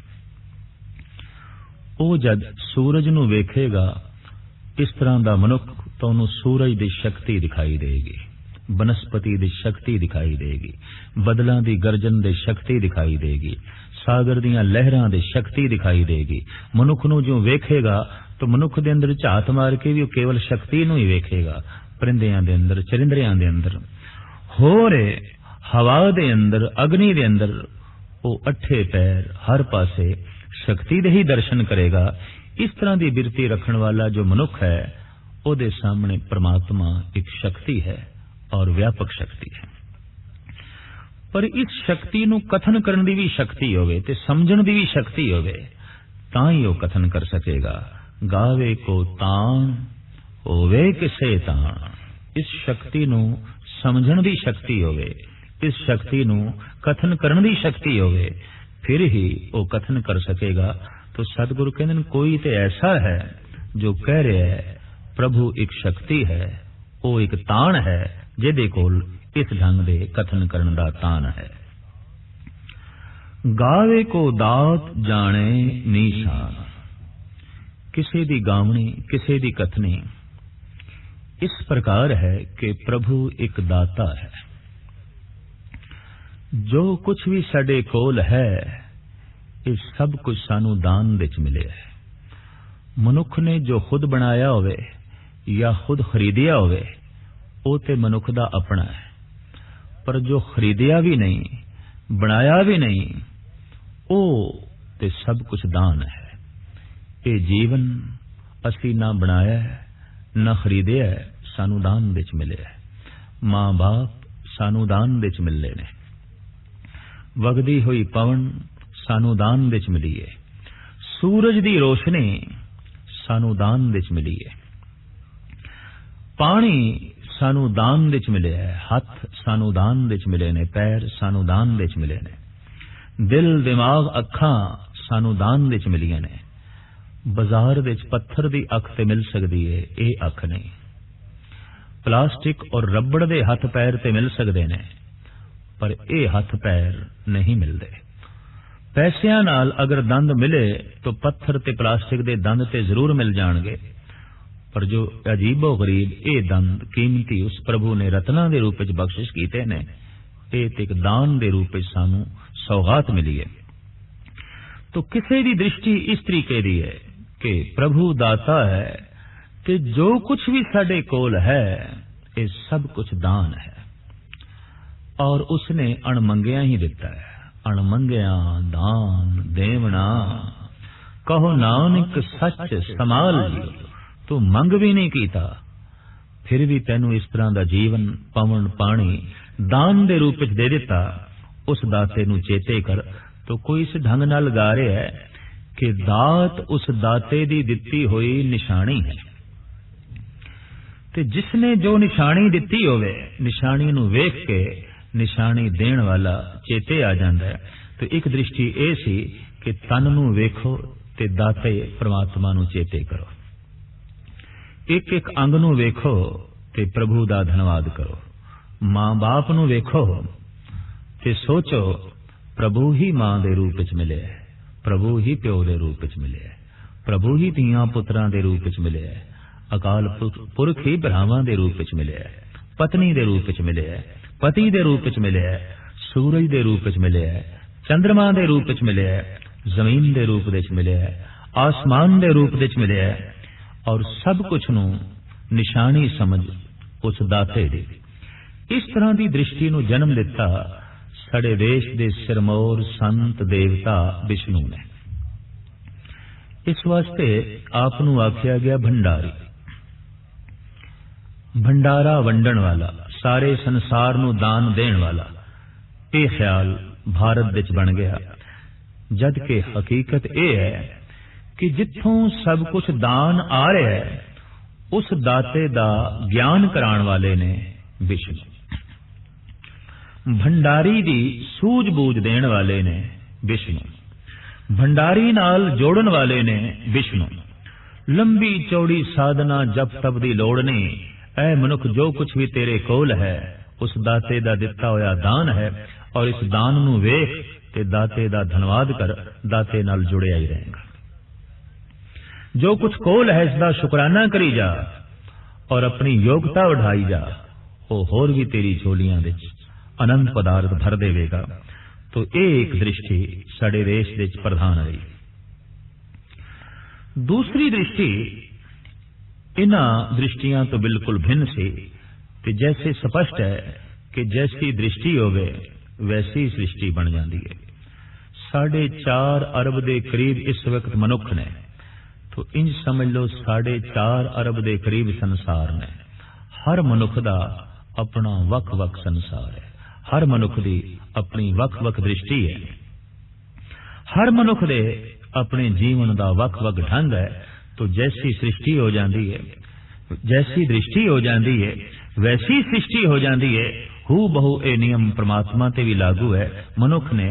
ਉਹ जद सूरज ਨੂੰ ਵੇਖੇਗਾ इस तरह ਦਾ मनुख तो ਉਹਨੂੰ सूरज ਦੀ शक्ति दिखाई देगी, बनस्पति ਦੀ शक्ति दिखाई देगी, बदलों की गर्जन ਦੀ शक्ति दिखाई देगी, सागर ਦੀਆਂ लहरां ਦੀ शक्ति दिखाई देगी। मनुख ਨੂੰ जो ਵੇਖੇਗਾ तो मनुख ਦੇ अंदर ਝਾਤ मार के भी ਉਹ केवल शक्ति ਨੂੰ ही ਵੇਖੇਗਾ। परिंदियां ਦੇ अंदर चरिंदरियां ਦੇ अंदर होर हवा ਦੇ अंदर अग्नि ਦੇ अंदर ਉਹ अठे पैर हर पासे शक्ति दे ही दर्शन करेगा। इस तरह की बिरती रखने वाला जो मनुख है ਉਹਦੇ सामने परमात्मा एक शक्ति है और व्यापक शक्ति है। पर इस शक्ति ਨੂੰ कथन करने की भी शक्ति होवे ते समझण की भी शक्ति होवे तां ही वो कथन कर सकेगा। गावे को ताण होवे किसे ताण। इस शक्ति ਨੂੰ समझण की शक्ति होवे, इस शक्ति ਨੂੰ कथन करने की शक्ति होवे, फिर ही वो कथन कर सकेगा। तो सतगुरु कहते कोई तो ऐसा है जो कह रहा है प्रभु एक शक्ति है, वो एक ताण है जिहदे कोल इस ढंग दे कथन करन दा ताण है। गावे को दात जाने निशान। किसी दी गावनी किसी दी कथनी इस प्रकार है कि प्रभु एक दाता है। जो कुछ भी साडे कोल है ये सब कुछ सानू दान विच मिले है। मनुख ने जो खुद बनाया होवे या खुद खरीदिया होवे वो ते मनुख दा अपना है, पर जो खरीदिया भी नहीं बनाया भी नहीं वो ते सब कुछ दान है। ये जीवन असी ना बनाया है ना खरीदिया है, सानू दान विच मिले है। मां बाप सानू दान विच मिले ने, वगदी हुई पवन सानू दान विच मिली है, सूरज दी रोशनी सानू दान विच मिली है, पानी सानू दान विच मिले है, हथ सानू दान विच मिले ने, पैर सानू दान विच मिले ने, दिल दिमाग अखां सानू दान विच मिलियां ने। बाजार विच पत्थर दी अख ते मिल सकदी है, ये अख नहीं। प्लास्टिक और रबड़ दे हथ पैर ते मिल सकदे ने, पर ये हथ पैर नहीं मिलते। पैसियां नाल अगर दंद मिले तो पत्थर ते प्लास्टिक दे दंद ते जरूर मिल जाणगे, पर जो अजीबो गरीब ये दंद कीमती उस प्रभु ने रत्ना दे रूप विच बख्शिश कीते ने, ये एक दान दे रूप विच सानू सौगात मिली है। तो किसी दी दृष्टि इस तरीके दी है कि प्रभु दाता है कि जो कुछ भी साडे कोल है ये सब कुछ दान है और उसने अणमंगिया ही दिता है। अणमंगिया दान देवना कहो नानक सच समाल जी। तू मंग भी नहीं कीता फिर भी तेनू इस तरह का जीवन पवन पानी दान दे रूप में दे दिता। उस दाते नू चेते कर। तो कोई इस ढंग नाल गा रहा है कि दात उस दाते दी दिती हुई निशानी है, ते जिसने जो निशानी दिती होवे निशानी नू वेख के निशानी देण वाला चेते आ जांदा है। तो एक दृष्टि ए सी कि तन नू वेखो ते दाते परमात्मा नू चेते करो, एक एक अंग नू वेखो ते प्रभु दा धन्यवाद करो, मां बाप नू वेखो ते सोचो प्रभु ही मां दे रूप विच मिले, प्रभु ही प्यो दे रूप विच मिले, प्रभु ही धीआं पुत्रां दे रूप विच मिले, अकाल पुरख ही भरावां दे रूप विच मिले, पत्नी दे रूप विच मिले, पति दे रूप विच मिले, सूरज दे रूप विच मिले, चंद्रमा दे रूप विच मिले, जमीन दे रूप विच मिले, आसमान दे रूप विच मिले, और सब कुछ नूं निशानी समझ उस दाते दी। इस तरह की दृष्टि नूं जन्म दिता साडे देश दे सिरमौर संत देवता विष्णु ने। इस वास्ते आप नूं आख्या गया भंडारी, भंडारा वंडण वाला, सारे संसार नूं दान देण वाला। ये ख्याल भारत विच बन गया, जद कि हकीकत यह है कि जिथों सब कुछ दान आ रहा है उस दाते दा ज्ञान कराण वाले ने विष्णु, भंडारी दी सूझबूझ देण वाले ने विष्णु, भंडारी नाल जोड़न वाले ने विष्णु। लंबी चौड़ी साधना जप तप दी लोड़ नहीं, ऐ मनुख जो कुछ भी तेरे कोल है उस दाते दा दिता होया दान है, और इस दान नूं वेख ते दाते दा धन्नवाद कर, दाते नाल जुड़िया ही रहेगा। जो कुछ कोल है इसका शुकराना करी जा और अपनी योग्यता बढ़ाई जा, वो होर भी तेरी झोलियां विच अनंत पदार्थ भर देवेगा। तो एक दृष्टि साडे देश विच प्रधान रही। दूसरी दृष्टि इन्हां दृष्टियां तो बिल्कुल भिन्न सी, कि जैसे स्पष्ट है कि जैसी दृष्टि होवे वैसी सृष्टि बन जाती है। 4.5 अरब के करीब इस वक्त मनुख ने, तो इंज समझ लो 4.5 अरब के करीब संसार ने। हर मनुख का अपना वख वख संसार है, हर मनुख की अपनी वख वख दृष्टि है, हर मनुख दे अपने जीवन का वख वख ढंग है। तो जैसी सृष्टि हो जाती है, जैसी दृष्टि हो जाती है, वैसी सृष्टि हो जाती है। हू बहु ए नियम परमात्मा ते भी लागू है। मनुख ने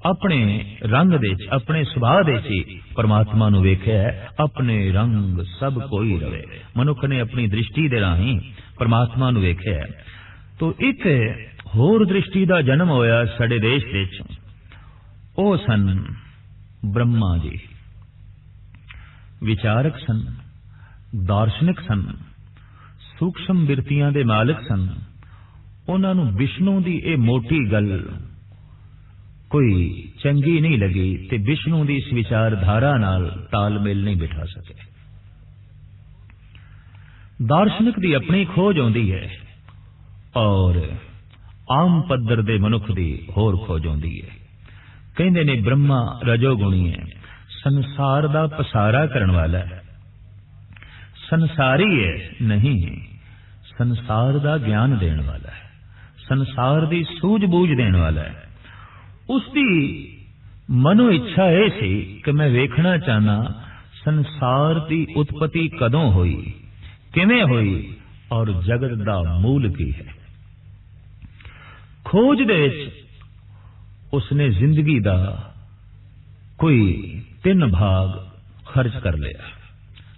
अपने रंग दे अपने सुभाव दे परमात्मा नूं वेख्या है, अपने रंग सब कोई रवे। मनुख ने अपनी दृष्टि दे राहीं परमात्मा नूं वेख्या है। तो एक होर दृष्टि दा जन्म होया साडे देश विच। ओ सन ब्रह्मा जी, विचारक सन, दार्शनिक सन, सूक्ष्म बिरतियां दे मालिक सन। उन्हां नूं विष्णु दी ए मोटी गल कोई चंगी नहीं लगी ते विष्णु दी इस विचारधारा नाल तालमेल नहीं बिठा सके। दार्शनिक दी अपनी खोज आउंदी है और आम पद्धर दे मनुख दी होर खोज आउंदी है। कहंदे ने ब्रह्मा रजोगुणी है, संसार दा पसारा करन वाला है, संसारी है नहीं, संसार दा ज्ञान देने वाला है, संसार दी सूझबूझ देने वाला है। उसकी मनो इच्छा यह सी कि मैं वेखना चाहना संसार की उत्पत्ति कदों हुई, किवें हुई और जगत दा मूल की है। खोज दे उसने जिंदगी दा कोई 3 भाग खर्च कर लिया।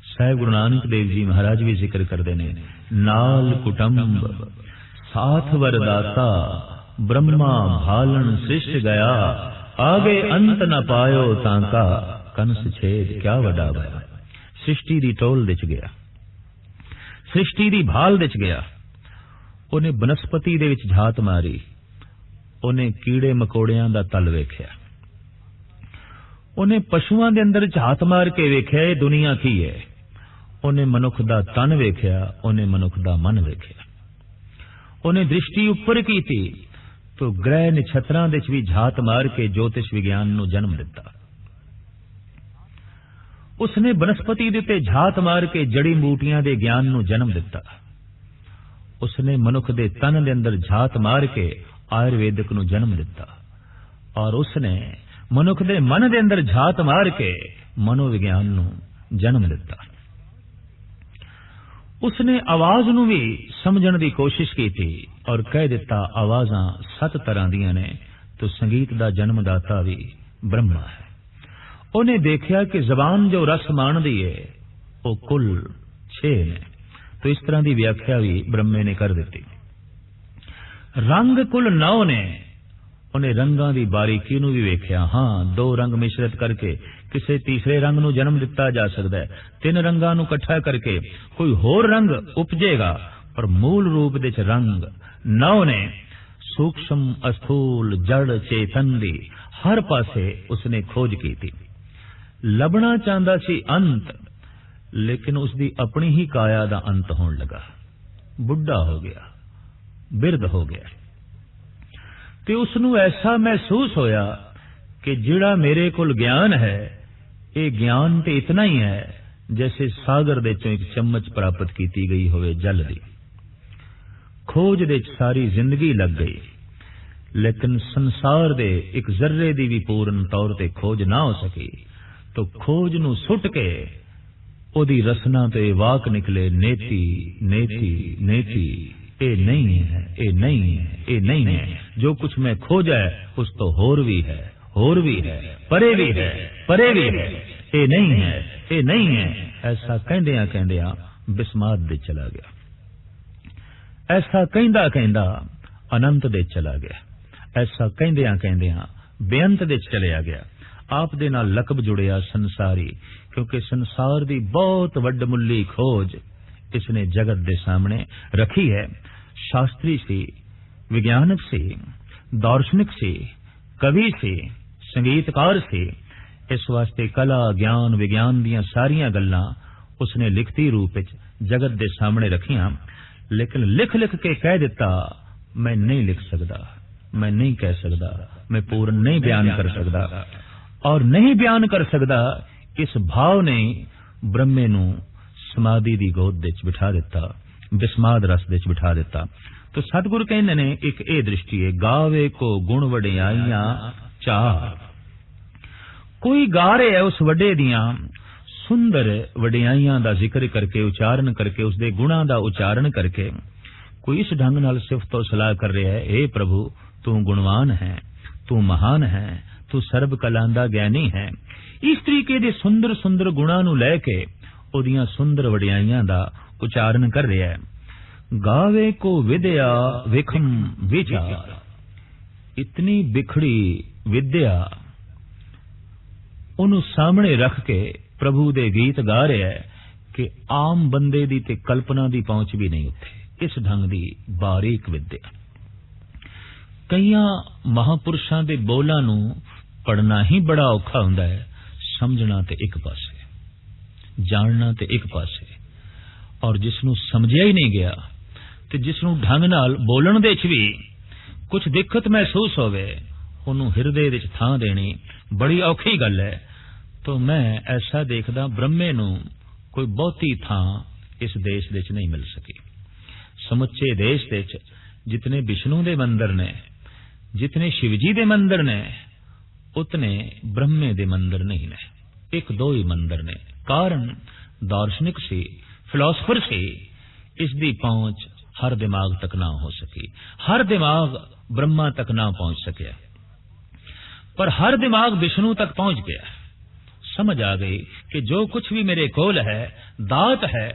साहिब गुरु नानक देव जी महाराज भी जिक्र करते हैं, नाल कुटुंब साथ वरदाता ब्रह्मा भालन सृष्ट गया, आगे अंत न पायो तांका कंस छेद क्या वडा भया। सृष्टि दी टोल दिच गया, सृष्टि दी भाल दिच गया। उन्हें बनस्पति दे विच झात मारी, उन्हें कीड़े मकोड़ियां दा तल वेख्या, उन्हें पशुआं दे अंदर झात मार के वेख्या ये दुनिया की है। उन्हें मनुख दा तन वेख्या, उन्हें मनुख दा मन वेख्या। उन्हें दृष्टि उपर की थी तो ग्रह नक्षत्रां दे भी झात मार के ज्योतिष विज्ञान नूं जन्म दिता। उसने बनस्पति दे ते झात मार के जड़ी बूटियां दे ज्ञान नूं जन्म दिता। उसने मनुख दे तन दे अंदर झात मार के आयुर्वेदिक नूं जन्म दिता। और उसने मनुख दे मन दे अंदर झात मार के मनोविज्ञान नूं जन्म दिता। उसने आवाज नूं भी समझण दी कोशिश की थी और कह दिता आवाजां 7 तरह दियां ने, तो संगीत दा जन्मदाता भी ब्रह्मा है। उन्हें देखा कि जबान जो रस माणदी है वो कुल 6 ने, तो इस तरह की व्याख्या भी ब्रह्मे ने कर दी। रंग कुल 9 ने, ਉਹਨੇ ਰੰਗਾਂ ਦੀ ਬਾਰੀਕੀ ਨੂੰ ਵੀ ਵੇਖਿਆ। ਹਾਂ, ਦੋ ਰੰਗ ਮਿਸ਼ਰਤ ਕਰਕੇ ਕਿਸੇ ਤੀਸਰੇ ਰੰਗ ਨੂੰ ਜਨਮ ਦਿੱਤਾ ਜਾ ਸਕਦਾ ਹੈ। ਤਿੰਨ ਰੰਗਾਂ ਨੂੰ ਇਕੱਠਾ ਕਰਕੇ ਕੋਈ ਹੋਰ ਰੰਗ ਉਪਜੇਗਾ, ਪਰ ਮੂਲ ਰੂਪ ਦੇ ਚ ਰੰਗ ਨੌ ਨੇ। ਸੂਖਸ਼ਮ ਅਸਥੂਲ ਜੜ ਚੇਤਨ ਦੀ ਹਰ ਪਾਸੇ ਉਸਨੇ ਖੋਜ ਕੀਤੀ। ਲੱਭਣਾ ਚਾਹੁੰਦਾ ਸੀ ਅੰਤ, ਲੇਕਿਨ ਉਸਦੀ ਆਪਣੀ ਹੀ ਕਾਇਆ ਦਾ ਅੰਤ ਹੋਣ ਲੱਗਾ। ਬੁੱਢਾ ਹੋ ਗਿਆ, ਬਿਰਧ ਹੋ ਗਿਆ, ਤੇ ਉਸ ਨੂੰ ਐਸਾ ਮਹਿਸੂਸ ਹੋਇਆ ਕਿ ਜਿਹੜਾ ਮੇਰੇ ਕੋਲ ਗਿਆਨ ਹੈ, ਇਹ ਗਿਆਨ ਤੇ ਇਤਨਾ ਹੀ ਹੈ ਜੈਸੇ ਸਾਗਰ ਦੇ ਚੋਂ ਇੱਕ ਚਮਚ ਪ੍ਰਾਪਤ ਕੀਤੀ ਗਈ ਹੋਵੇ ਜਲ ਦੀ। ਖੋਜ ਦੇ ਸਾਰੀ ਜ਼ਿੰਦਗੀ ਲੱਗ ਗਈ, ਲੇਕਿਨ ਸੰਸਾਰ ਦੇ ਇੱਕ ਜ਼ਰਰੇ ਦੀ ਵੀ ਪੂਰਨ ਤੌਰ ਤੇ ਖੋਜ ਨਾ ਹੋ ਸਕੀ। तो खोज ਨੂੰ ਸੁੱਟ ਕੇ ਉਹਦੀ ਰਸਨਾ ਤੇ ਵਾਕ ਨਿਕਲੇ, ਨੇਤੀ ਨੇਤੀ ਨੇਤੀ। ਇਹ ਨਹੀਂ ਹੈ, ਇਹ ਨਹੀਂ ਹੈ, ਇਹ ਨਹੀਂ ਹੈ। ਜੋ ਕੁਛ ਮੈਂ ਖੋਜਾ ਹੈ ਉਸ ਤੋਂ ਹੋਰ ਵੀ ਹੈ, ਹੋਰ ਵੀ ਹੈ, ਪਰੇ ਵੀ ਹੈ, ਪਰੇ ਵੀ ਹੈ। ਇਹ ਨਹੀਂ ਹੈ, ਇਹ ਨਹੀਂ ਹੈ। ਐਸਾ ਕਹਿੰਦਿਆਂ ਕਹਿੰਦਿਆਂ ਬਿਸਮਾਤ ਦੇ ਚਲਾ ਗਿਆ। ਐਸਾ ਕਹਿੰਦਾ ਕਹਿੰਦਾ ਅਨੰਤ ਦੇ ਚਲਾ ਗਿਆ। ਐਸਾ ਕਹਿੰਦਿਆਂ ਕਹਿੰਦਿਆਂ ਬੇਅੰਤ ਦੇ ਚਲਿਆ ਗਿਆ। ਆਪ ਦੇ ਨਾਲ ਲਕਬ ਜੁੜਿਆ ਸੰਸਾਰੀ, ਕਿਉਂਕਿ ਸੰਸਾਰ ਦੀ ਬਹੁਤ ਵੱਡਮੁੱਲੀ ਖੋਜ ਇਸਨੇ ਜਗਤ ਦੇ ਸਾਹਮਣੇ ਰੱਖੀ ਹੈ। शास्त्री सी, विज्ञानक सी, दार्शनिक सी, कवि सी, संगीतकार सी। इस वास्ते कला ज्ञान विज्ञान दियां सारियां गल्लां उसने लिखती रूप विच जगत दे सामने रखियां, लेकिन लिख लिख के कह दिता मैं नहीं लिख सकदा, मैं नहीं कह सकदा, मैं पूर्ण नहीं बयान कर सकदा। और नहीं बयान कर सकदा इस भाव ने ब्रह्मे नू समाधि दी गोद विच बिठा दिता, बिस्माद रस विच बिठा दिता। तो सतगुरु कहंदे ने एक ये दृष्टि है, गावे को गुण वडियाइयां चार। कोई गा रहे है उस वडे दियां सुंदर वडियाइयां दा जिक्र करके, उच्चारण करके, उसदे गुणां दा उच्चारण करके कोई इस ढंग नाल सिफतो सलाह कर रहा है, हे प्रभु तू गुणवान है, तू महान है, तू सर्व कलां दा ज्ञानी है। इस तरीके दे सुंदर सुंदर गुणां नूं लैके ओदियां सुंदर वडियाइयां दा उच्चारण कर रहा है। गावे को विद्या विखम विचार। इतनी बिखड़ी विद्या उन्होंने सामने रख के प्रभु दे गीत गा रहा है कि आम बंदे दी ते कल्पना दी पहुंच भी नहीं उत्थे। इस ढंग दी बारीक विद्या कई महापुरुषां दे बोलां नूं पढ़ना ही बड़ा औखा हुंदा है, समझना ते एक पासे, जानना ते एक पासे। और जिसनों समझिया ही नहीं गया ते जिसनों ढंग नाल बोलण दे च भी कुछ दिक्कत महसूस होवे, उन्होंने हिरदे विच थां देनी बड़ी औखी गल है। तो मैं ऐसा देखदा ब्रह्मे नूं कोई बहुती थां इस देश दे च नहीं मिल सकी। समुचे देश दे च जितने विष्णु दे मंदिर ने, जितने शिवजी दे मंदिर ने, उतने ब्रह्मे दे मंदिर नहीं ने। एक दो ही मंदिर ने। कारण दार्शनिक सी, फिलोसफर से इसकी पहुंच हर दिमाग तक ना हो सकी। हर दिमाग ब्रह्मा तक ना पहुंच सके, पर हर दिमाग विष्णु तक पहुंच गया। समझ आ गई कि जो कुछ भी मेरे कोल है दात है,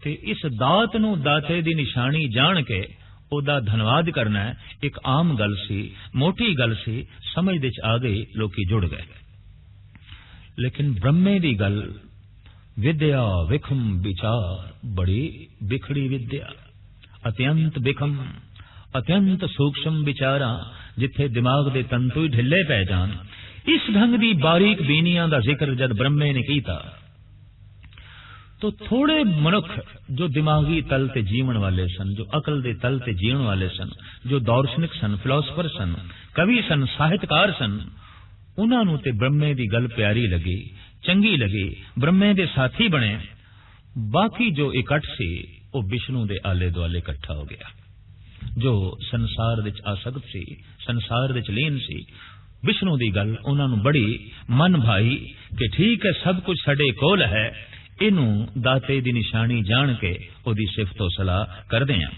ते इस दात नूं दाते दी निशानी जान के ओदा धन्यवाद करना है। एक आम गल सी, मोटी गल सी, समझ दे आ गई, लोकी जुड़ गए। लेकिन ब्रह्मे दी गल विद्या विखम विचार, बड़ी बिखड़ी विद्या, अत्यंत विखम, अत्यंत सूक्ष्म विचारा, जिथे दिमाग दे तंतु ही ढिले पै जान। इस ढंग दी बारीक बीनियां दा जिक्र जद ब्रह्मे ने कीता, तो थोड़े मनुख जो दिमागी तल ते जीवन वाले सन, जो अकल दे तल ते जीवन वाले सन, जो दार्शनिक सन, फिलोसफर सन, कवि सन, साहित्यकार सन, उन्होंने ते ब्रह्मे दी गल प्यारी लगी, चंगी लगी, ब्रह्मे दे साथी बने। बाकी जो इकट्ठ सी वो विष्णु दे आले दुआले इकट्ठा हो गया। जो संसार विच आसक्त सी, संसार विच लीन सी, विष्णु दी गल उन्होंने बड़ी मन भाई कि ठीक है सब कुछ साडे कोल है, इनू दाते दी निशानी जान के ओदी सिफतो सलाह करदे हैं।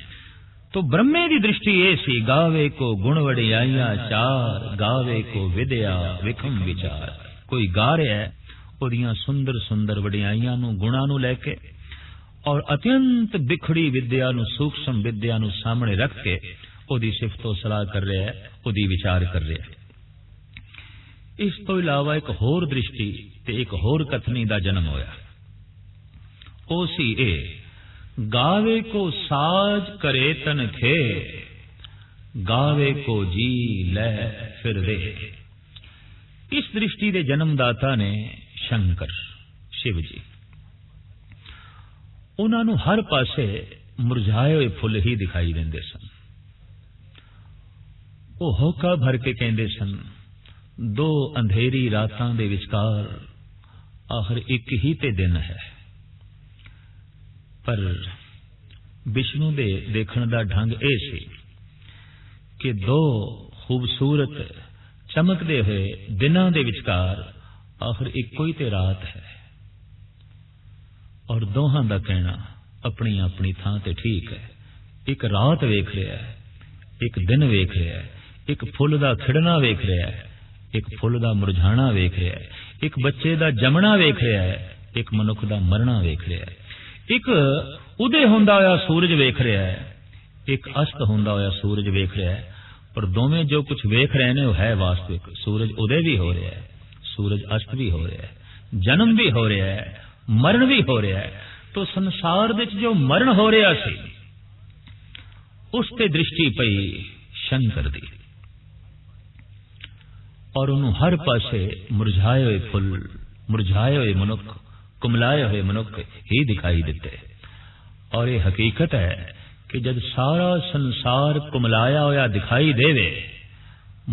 तो ब्रह्मे की दृष्टि ये सी, गावे को गुण वडियाइयां चार, गावे को विद्या विखम विचार। कोई गा रहा है ओदियां सुंदर सुंदर वडियाइयां नूं, गुणां नूं लैके, और अत्यंत बिखड़ी विद्या नूं, सूक्ष्म विद्या नूं सामने रख के ਉਹਦੀ ਸਿਫਤੋ ਸਲਾਹ ਕਰ ਰਿਹਾ ਹੈ, ਉਹਦੀ ਵਿਚਾਰ ਕਰ ਰਿਹਾ ਹੈ। ਇਸ ਤੋਂ ਇਲਾਵਾ ਇੱਕ ਹੋਰ ਦ੍ਰਿਸ਼ਟੀ ਤੇ ਇੱਕ ਹੋਰ ਕਥਨੀ ਦਾ ਜਨਮ ਹੋਇਆ। ਉਹ ਸੀ ਇਹ, ਗਾਵੇ ਕੋ ਸਾਜ ਕਰੇ ਤਨਖੇ, ਗਾਵੇ ਕੋ ਜੀ ਲੈ ਫਿਰ ਦੇ। ਇਸ ਦ੍ਰਿਸ਼ਟੀ ਦੇ ਜਨਮਦਾਤਾ ਨੇ ਸ਼ੰਕਰ, ਸ਼ਿਵ ਜੀ। ਉਹਨਾਂ ਨੂੰ ਹਰ ਪਾਸੇ ਮੁਰਝਾਏ ਹੋਏ ਫੁੱਲ ਹੀ ਦਿਖਾਈ ਦਿੰਦੇ ਸਨ। ਉਹ ਹੋਕਾ ਭਰ ਕੇ ਕਹਿੰਦੇ ਸਨ, ਦੋ ਅੰਧੇਰੀ ਰਾਤਾਂ ਦੇ ਵਿਚਕਾਰ ਆਖਰ ਇੱਕ ਹੀ ਤੇ ਦਿਨ ਹੈ। ਪਰ ਵਿਸ਼ਨੂੰ ਦੇ ਦੇਖਣ ਦਾ ਢੰਗ ਇਹ ਸੀ ਕਿ ਦੋ ਖੂਬਸੂਰਤ ਚਮਕਦੇ ਹੋਏ ਦਿਨਾਂ ਦੇ ਵਿਚਕਾਰ ਆਖਰ ਇੱਕੋ ਹੀ ਤੇ ਰਾਤ ਹੈ। ਔਰ ਦੋਹਾਂ ਦਾ ਕਹਿਣਾ ਆਪਣੀ ਆਪਣੀ ਥਾਂ ਤੇ ਠੀਕ ਹੈ। ਇੱਕ ਰਾਤ ਵੇਖ ਰਿਹਾ ਹੈ, ਇੱਕ ਦਿਨ ਵੇਖ ਰਿਹਾ ਹੈ, ਇੱਕ ਫੁੱਲ ਦਾ ਖਿੜਨਾ ਵੇਖ ਰਿਹਾ ਹੈ, ਇੱਕ ਫੁੱਲ ਦਾ ਮੁਰਝਾਣਾ ਵੇਖ ਰਿਹਾ ਹੈ, ਇੱਕ ਬੱਚੇ ਦਾ ਜੰਮਣਾ ਵੇਖ ਰਿਹਾ ਹੈ, ਇੱਕ ਮਨੁੱਖ ਦਾ ਮਰਨਾ ਵੇਖ ਰਿਹਾ ਹੈ, ਇੱਕ ਉਦੇ ਹੁੰਦਾ ਹੋਇਆ ਸੂਰਜ ਵੇਖ ਰਿਹਾ ਹੈ, ਇੱਕ ਅਸਤ ਹੁੰਦਾ ਹੋਇਆ ਸੂਰਜ ਵੇਖ ਰਿਹਾ ਹੈ। ਪਰ ਦੋਵੇਂ ਜੋ ਕੁਝ ਵੇਖ ਰਹੇ ਨੇ ਉਹ ਹੈ ਵਾਸਤਵਿਕ। ਸੂਰਜ ਉਦੇ ਵੀ ਹੋ ਰਿਹਾ ਹੈ, ਸੂਰਜ ਅਸਤ ਵੀ ਹੋ ਰਿਹਾ ਹੈ, ਜਨਮ ਵੀ ਹੋ ਰਿਹਾ ਹੈ, ਮਰਨ ਵੀ ਹੋ ਰਿਹਾ ਹੈ। तो संसार विच जो मरण हो रहा सी उस ते दृष्टि पई शंकर दी, और उन्होंने हर पासे मुरझाए हुए फुल, मुरझाए हुए मनुख, कुमलाए हुए मनुख ही दिखाई देते। और ये हकीकत है कि जब सारा संसार कुमलाया होया दिखाई देवे,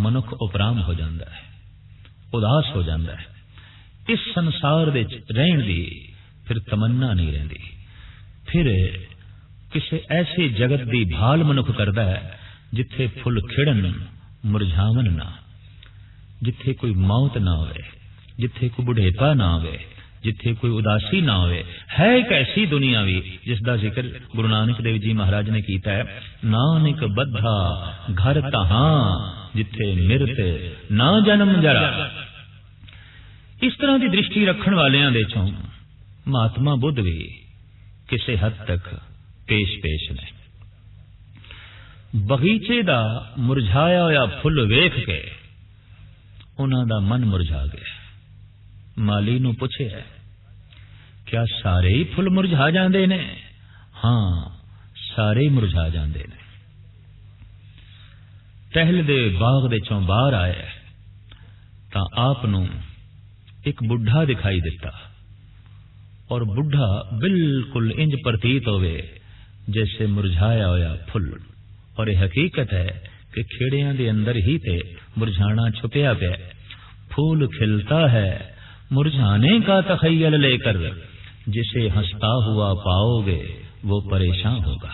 मनुख उपराम हो जाता है, उदास हो जाता है। इस संसार दे रहन दी फिर तमन्ना नहीं रहिंदी। फिर किसी ऐसे जगत दी भाल मनुख करदा है जिथे फुल खिड़न मुरझावन ना, जिथे कोई मौत ना होवे, जिथे कोई बुढ़ेपा ना होवे, जिथे कोई उदासी ना होवे। है एक ऐसी दुनिया भी जिसका जिक्र गुरु नानक देव जी महाराज ने कीता है, नानक बद्धा घर तहां जिथे मिरत ना जन्म जरा। इस तरह की दृष्टि रखण वालियां दे चों महात्मा बुद्ध भी किसी हद तक पेश ने। बगीचे दा मुरझाया होया फुल वेख के उन्हां दा मन मुरझा गया। माली नूं पुछिया, क्या सारे ही फुल मुरझा जांदे ने? हाँ, सारे ही मुरझा जांदे ने। टहल दे बाग दे चों बाहर आया तां आप नूं एक बुढ़ा दिखाई दिता, और बुढ़ा बिल्कुल इंज प्रतीत होवे जैसे मुरझाया होया फुल। और यह हकीकत है कि खेड़ियां दे अंदर ही ते मुरझाना छुपया पिया। फूल खिलता है मुरझाने का तखय्युल लेकर, जिसे हंसता हुआ पाओगे वो परेशान होगा।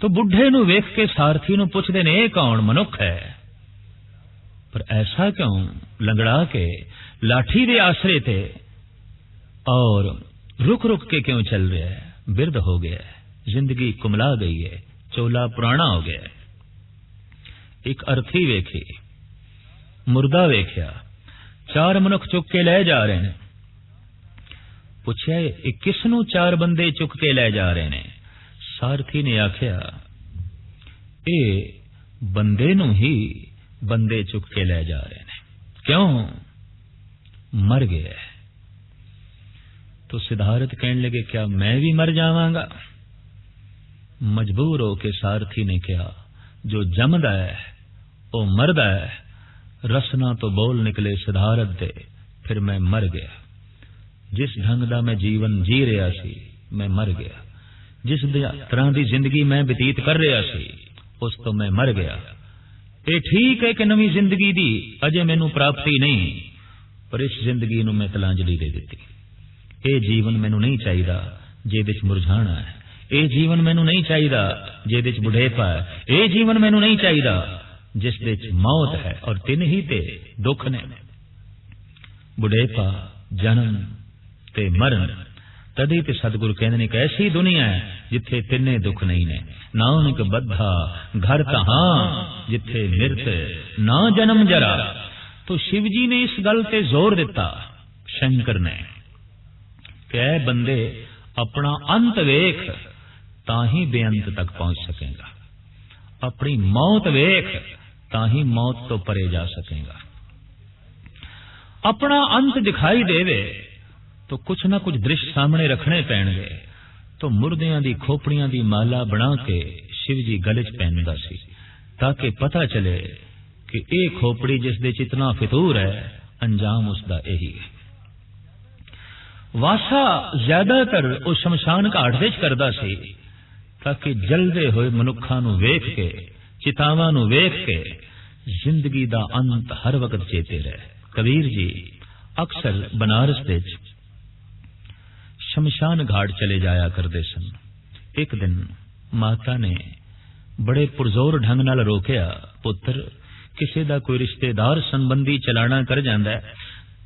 तो बुढ़े नूं वेख के सारथी नूं पुछदे ने, ये कौन मनुख है? पर ऐसा क्यों लंगड़ा के लाठी दे आसरे थे और रुक रुक के क्यों चल रहा है? बिरध हो गया है, जिंदगी कुमला गई है, चोला पुराना हो गया है। एक अर्थी वेखी, मुर्दा वेख्या, चार मनुख चुक के ले जा रहे हैं। पूछा, किसनू चार बंदे चुक के ले जा रहे हैं? सारथी ने आख्या, ए बंदे नू ही बंदे चुक के ले जा रहे हैं। क्यों? मर गया है। तो सिद्धार्थ कहने लगे, क्या मैं भी मर जावांगा? मजबूर होके सारथी ने कहा, जो जमदा है वो मरदा है। रसना तो बोल निकले सिद्धार्थ दे, फिर मैं मर गया। जिस ढंग दा मैं जीवन जी रहा सी मैं मर गया। जिस तरह की जिंदगी मैं बतीत कर रहा सी उस तो मैं मर गया। ये ठीक है कि नवी जिंदगी दी अजे मैनू प्राप्ति नहीं, पर इस जिंदगी नू मैं तलांजलि दे दी। ये जीवन मैनू नहीं चाहिए जिहदे च मुरझाना है। ये जीवन मैनू नहीं चाहिए जिहदे च बुढ़ेपा है। ये जीवन मैनू नहीं चाहिए जिस दे च मौत है। और तीन ही ते दुख ने, बुढ़ेपा, जन्म ते मरण। तदी ते सतगुरु कहंदे ने, एक ऐसी दुनिया है जिथे तिन्ने दुख नहीं ने। नानक बद्धा घर तहां जिथे मिरत ना जन्म जरा। तो शिव जी ने इस गल ते जोर दिता, शंकर ने, कि ऐ बंदे अपना अंत वेख, तां ही बेअंत तक पहुंच सकेगा। अपनी मौत वेख तां ही मौत तो परे जा सकेगा। अपना अंत दिखाई देवे तो कुछ ना कुछ दृश्य सामने रखने पैणगे। तो मुर्दियां दी खोपड़ियां दी माला बना के शिव जी गले च पहनदा सी, ताकि पता चले कि एक खोपड़ी जिस दे च इतना फितूर है, अंजाम उसका यही है। वासा ज्यादातर उस शमशान घाट विच करदा सी, ताकि जलदे होए मनुखां नूं वेख के, चितावां नूं वेख के जिंदगी दा अंत हर वक्त चेते रहे। कबीर जी अक्सर बनारस विच शमशान घाट चले जाया करते सन। एक दिन माता ने बड़े पुरजोर ढंग नाल रोकिया, पुत्र किसी दा कोई रिश्तेदार संबंधी चलाना कर जांदा है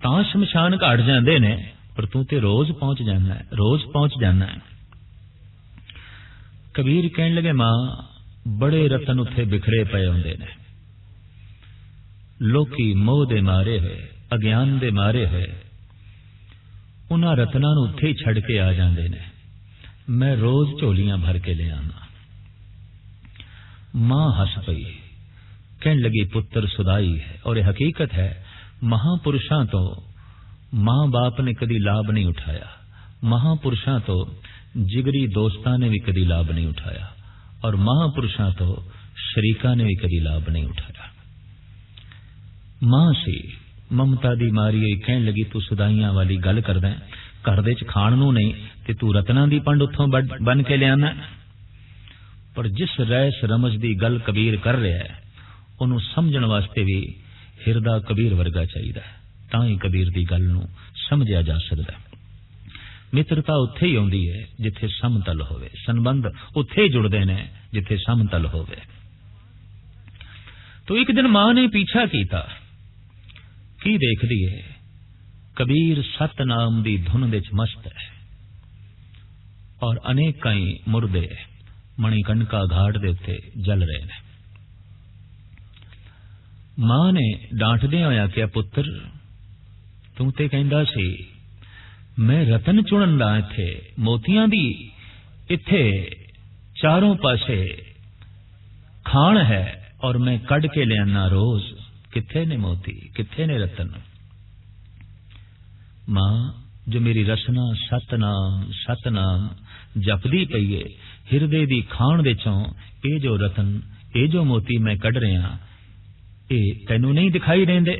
तां शमशान घाट जांदे ने, पर तू ते रोज पहुंच जाना है, रोज पहुंच जाना है। कबीर कहन लगे, मां बड़े रतन उत्थे बिखरे पए हुंदे ने, लोकी मोह दे मारे होए, अज्ञान दे मारे होए उन्हां रत्नां नूं उत्थे ही छड़ के आ जांदे ने। मैं रोज झोलियां भर के ले आना। मां हस पई, कहन लगी, पुत्र सुदाई है और यह हकीकत है। महापुरुषां तो मां बाप ने कदी लाभ नहीं उठाया, महापुरुषां तो जिगरी दोस्तां ने भी कदी लाभ नहीं उठाया, और महापुरुषां तो शरीकां ने भी कदी लाभ नहीं उठाया। मां सी ममता दी मारी होई कहन लगी, तू सुदाइयां वाली गल करदा है, घर दे च खाण नूं नहीं ते तू रत्नां दी पंड उत्थों बन के लियाना। पर जिस रैस रमज दी गल कबीर कर रहा है, उन्हों समझण वास्ते भी हिरदा कबीर वर्गा चाहिए, तां ही कबीर दी गल नूं समझिया जा सकदा है। मित्रता उत्थे ही आउंदी है जिथे समतल होवे, संबंध उत्थे ही जुड़दे ने जिथे समतल होवे। तो एक दिन मां ने पीछा कीता, की देखदी है, कबीर सतनाम दी धुन विच मस्त है और अनेकां ही मुर्दे मणिकणका घाट दे उत्ते जल रहे ने। मां ने डांटदे होया कि पुत्र तू ते कहंदा सी मैं रतन चुनन दा, इत्थे मोतियां दी इत्थे चारों पासे खान है और मैं कड़ के लियाना रोज, किथे ने मोती, किथे ने रतन। मां जो मेरी रसना सतनाम सतनाम जपदी पई है, हिरदे दी खान विचों ये जो रतन, ये जो मोती मैं कढ़ रहा, ये तैनू नहीं दिखाई देंदे।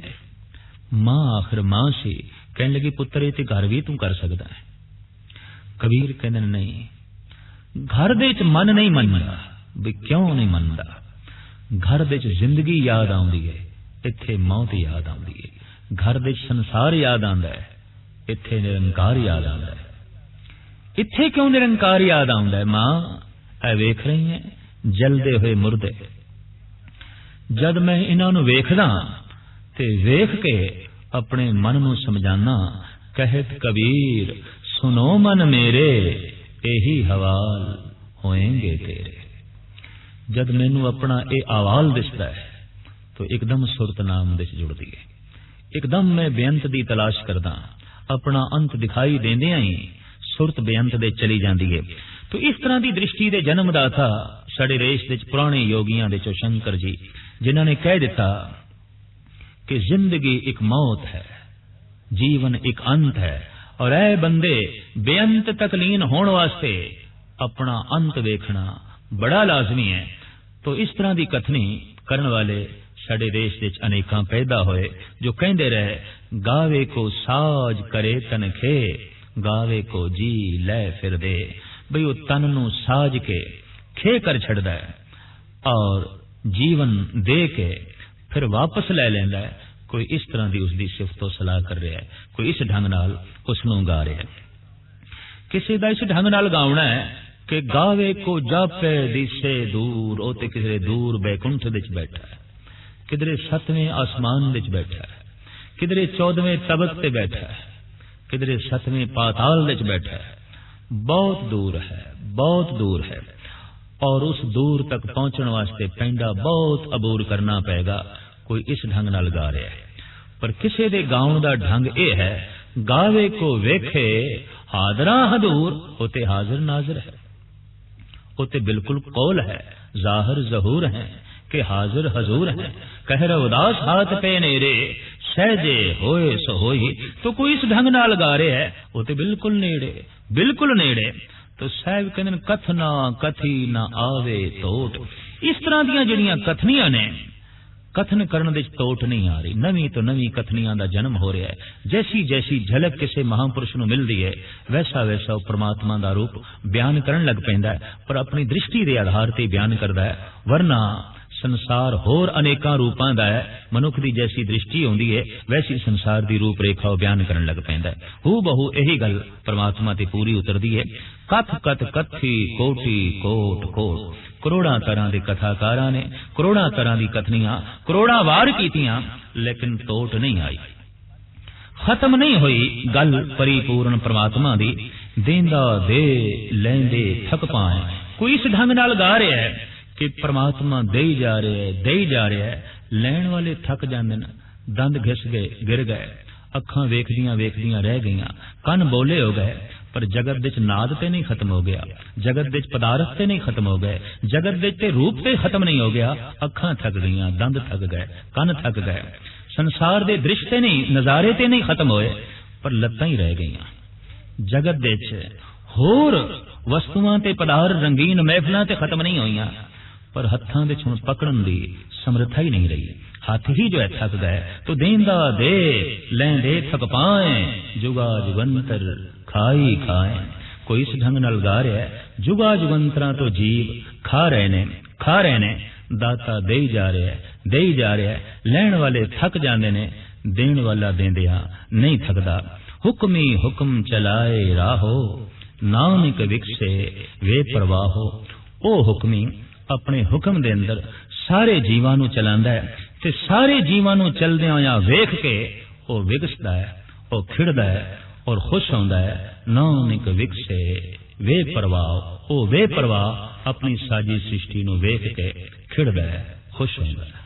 मां आखिर मां सी, कहने लगी, पुत्र ये ते घर भी तू कर सकदा है। कबीर कहंदे नहीं, घर दे च मन नहीं मनदा। भी क्यों नहीं मनदा? घर दे च जिंदगी याद आउंदी है, इत्थे मौत याद आउंदी है। घर दे च संसार याद आंदा है, इत्थे निरंकार याद आंदा है। इत्थे क्यों निरंकार याद आउंदा है? मां ऐ वेख रही है जलदे हुए मुर्दे, जद मैं इन्हां नूं वेखदा ते वेख के अपने मन नूं समझाना, कहत कबीर सुनो मन मेरे, यही हवाल होएंगे तेरे। जद मैनू अपना ये आवाल दिसदा है तो एकदम सुरत नाम दिस जुड़दी है, एकदम मैं बेअंत दी तलाश करदा, अपना अंत दिखाई देंदियां ही सुरत बेअंत दे चली जांदी है। तो इस तरह की दृष्टि दे जन्मदाता साडे देश दे पुराने योगियां दे चो शंकर जी, जिन्हां ने कह दिता कि जिंदगी एक मौत है, जीवन एक अंत है, और ऐ बंदे बेअंत तक लीन होने वास्ते अपना अंत देखना बड़ा लाजमी है। तो इस तरह की कथनी करने वाले साडे देश विच अनेकां पैदा होए, जो कहंदे रहे, गावे को साज करे तन खे, गावे को जी लै फिर दे। बई वो तन नूं साज के खे कर छड़दा है और जीवन दे के फिर वापस ले लैंदा है। कोई इस तरह की उसकी सिफतो सलाह कर रहा है, कोई इस ढंग नाल उसनूं गा रहा है। किसी का इस ढंग नाल गाउणा है कि गावे को जापे दिसे दूर, ओ ते किधरे दूर बैकुंठ विच बैठा है, किधरे 7वें आसमान विच बैठा है, किधरे 14वें तबक ते बैठा है, किधरे 7वें पाताल विच बैठा है। बहुत दूर है, बहुत दूर है, और उस दूर तक पहुंचने वास्ते पैंडा बहुत अबूर करना पेगा। कोई इस ढंग नाल गा रहा है, पर किसी दे गाउण दा ढंग यह है, गावे को वेखे हादरा हदूर, होते हाजिर नाजिर है। उते बिल्कुल कौल है, जाहिर जहूर है कि हाजिर हजूर है। कहर उदास हाथ पे नेरे, सहजे होए सो होई। तो कोई इस ढंग नाल गा रहा है, वो तो बिल्कुल नेड़े, बिल्कुल नेड़े। तो साहब कहते कथना कथी ना आवे टोट। इस तरह दियां जड़ियां कथनियां ने, कथन करने दे टोट नहीं आ रही। नवी तो नवी कथनियां दा जन्म हो रहा है। जैसी जैसी झलक किसी महापुरुष नूं मिलदी है, वैसा वैसा परमात्मा दा रूप बयान करन लग पैंदा है, पर अपनी दृष्टि दे आधार ते बयान करदा है। वरना संसार होर अनेकां रूपां दा है, मनुख दी जैसी दृष्टि होंदी है वैसी संसार दी रूप रेखा बयान करन लग पैंदा है। हू बहु यही गल परमात्मा ते पूरी उतरदी है। कथ कथ कथी कोटि कोट कोट। करोड़ां तरह दे कथाकारां ने करोड़ां तरह दी कथनियां करोड़ां वार कीतियां, लेकिन टोट नहीं आई, खत्म नहीं हुई गल परिपूर्ण परमात्मा दी। देंदा दे लैंदे थक पाए। कोई इस ढंग नाल गा रहा है कि परमात्मा देई जा रहा है, देई जा रहा है, लैण वाले थक जांदे ने, दंद घिस गए, गिर गए, अखां वेखदियां वेखदियां रह गईयां, कन बोले हो गए, पर जगत विच नाद ते नहीं खत्म हो गया, जगत विच पदार्थ ते नहीं खत्म हो गए, जगत विच ते रूप ते खत्म नहीं हो गया। अखां थक गईयां, दंद थक गए, कन थक गए, संसार दे दृश्य ते नहीं, नजारे ते नहीं खत्म होए, पर लत्तां ही रह गईयां। जगत विच होर वस्तुआं ते पदार्थ रंगीन महफिलां ते खत्म नहीं होईयां, पर हत्थां दे हुण पकड़न दी समर्था ही नहीं रही। हाथ ही जो है थक गए। तो देंदा दे लैंदे थक पाए, जुगा जुगंतर खाई खाए। कोई इस ढंग नाल गा रहा है, जुगा जुगंतरां तो जीव खा रहे ने, खा रहे ने, दाता देई जा रहा है, देई जा रहा है, लैण वाले थक जांदे ने, देण वाला देंदिया नहीं थकदा। हुक्मी हुक्म चलाए राहो, नानक विकसे वे परवाहो। ओ हुक्मी अपने हुक्म दे अंदर सारे जीवां नूं चलांदा है, ते सारे जीवां नूं चलदियां होइयां वेख के ओ विगसदा है, ओ खिड़दा है और खुश होंदा है। नानक विकसे वे परवाह। ओ वे परवाह अपनी साजी सृष्टि नूं वेख के खिड़दा है, खुश होंदा है।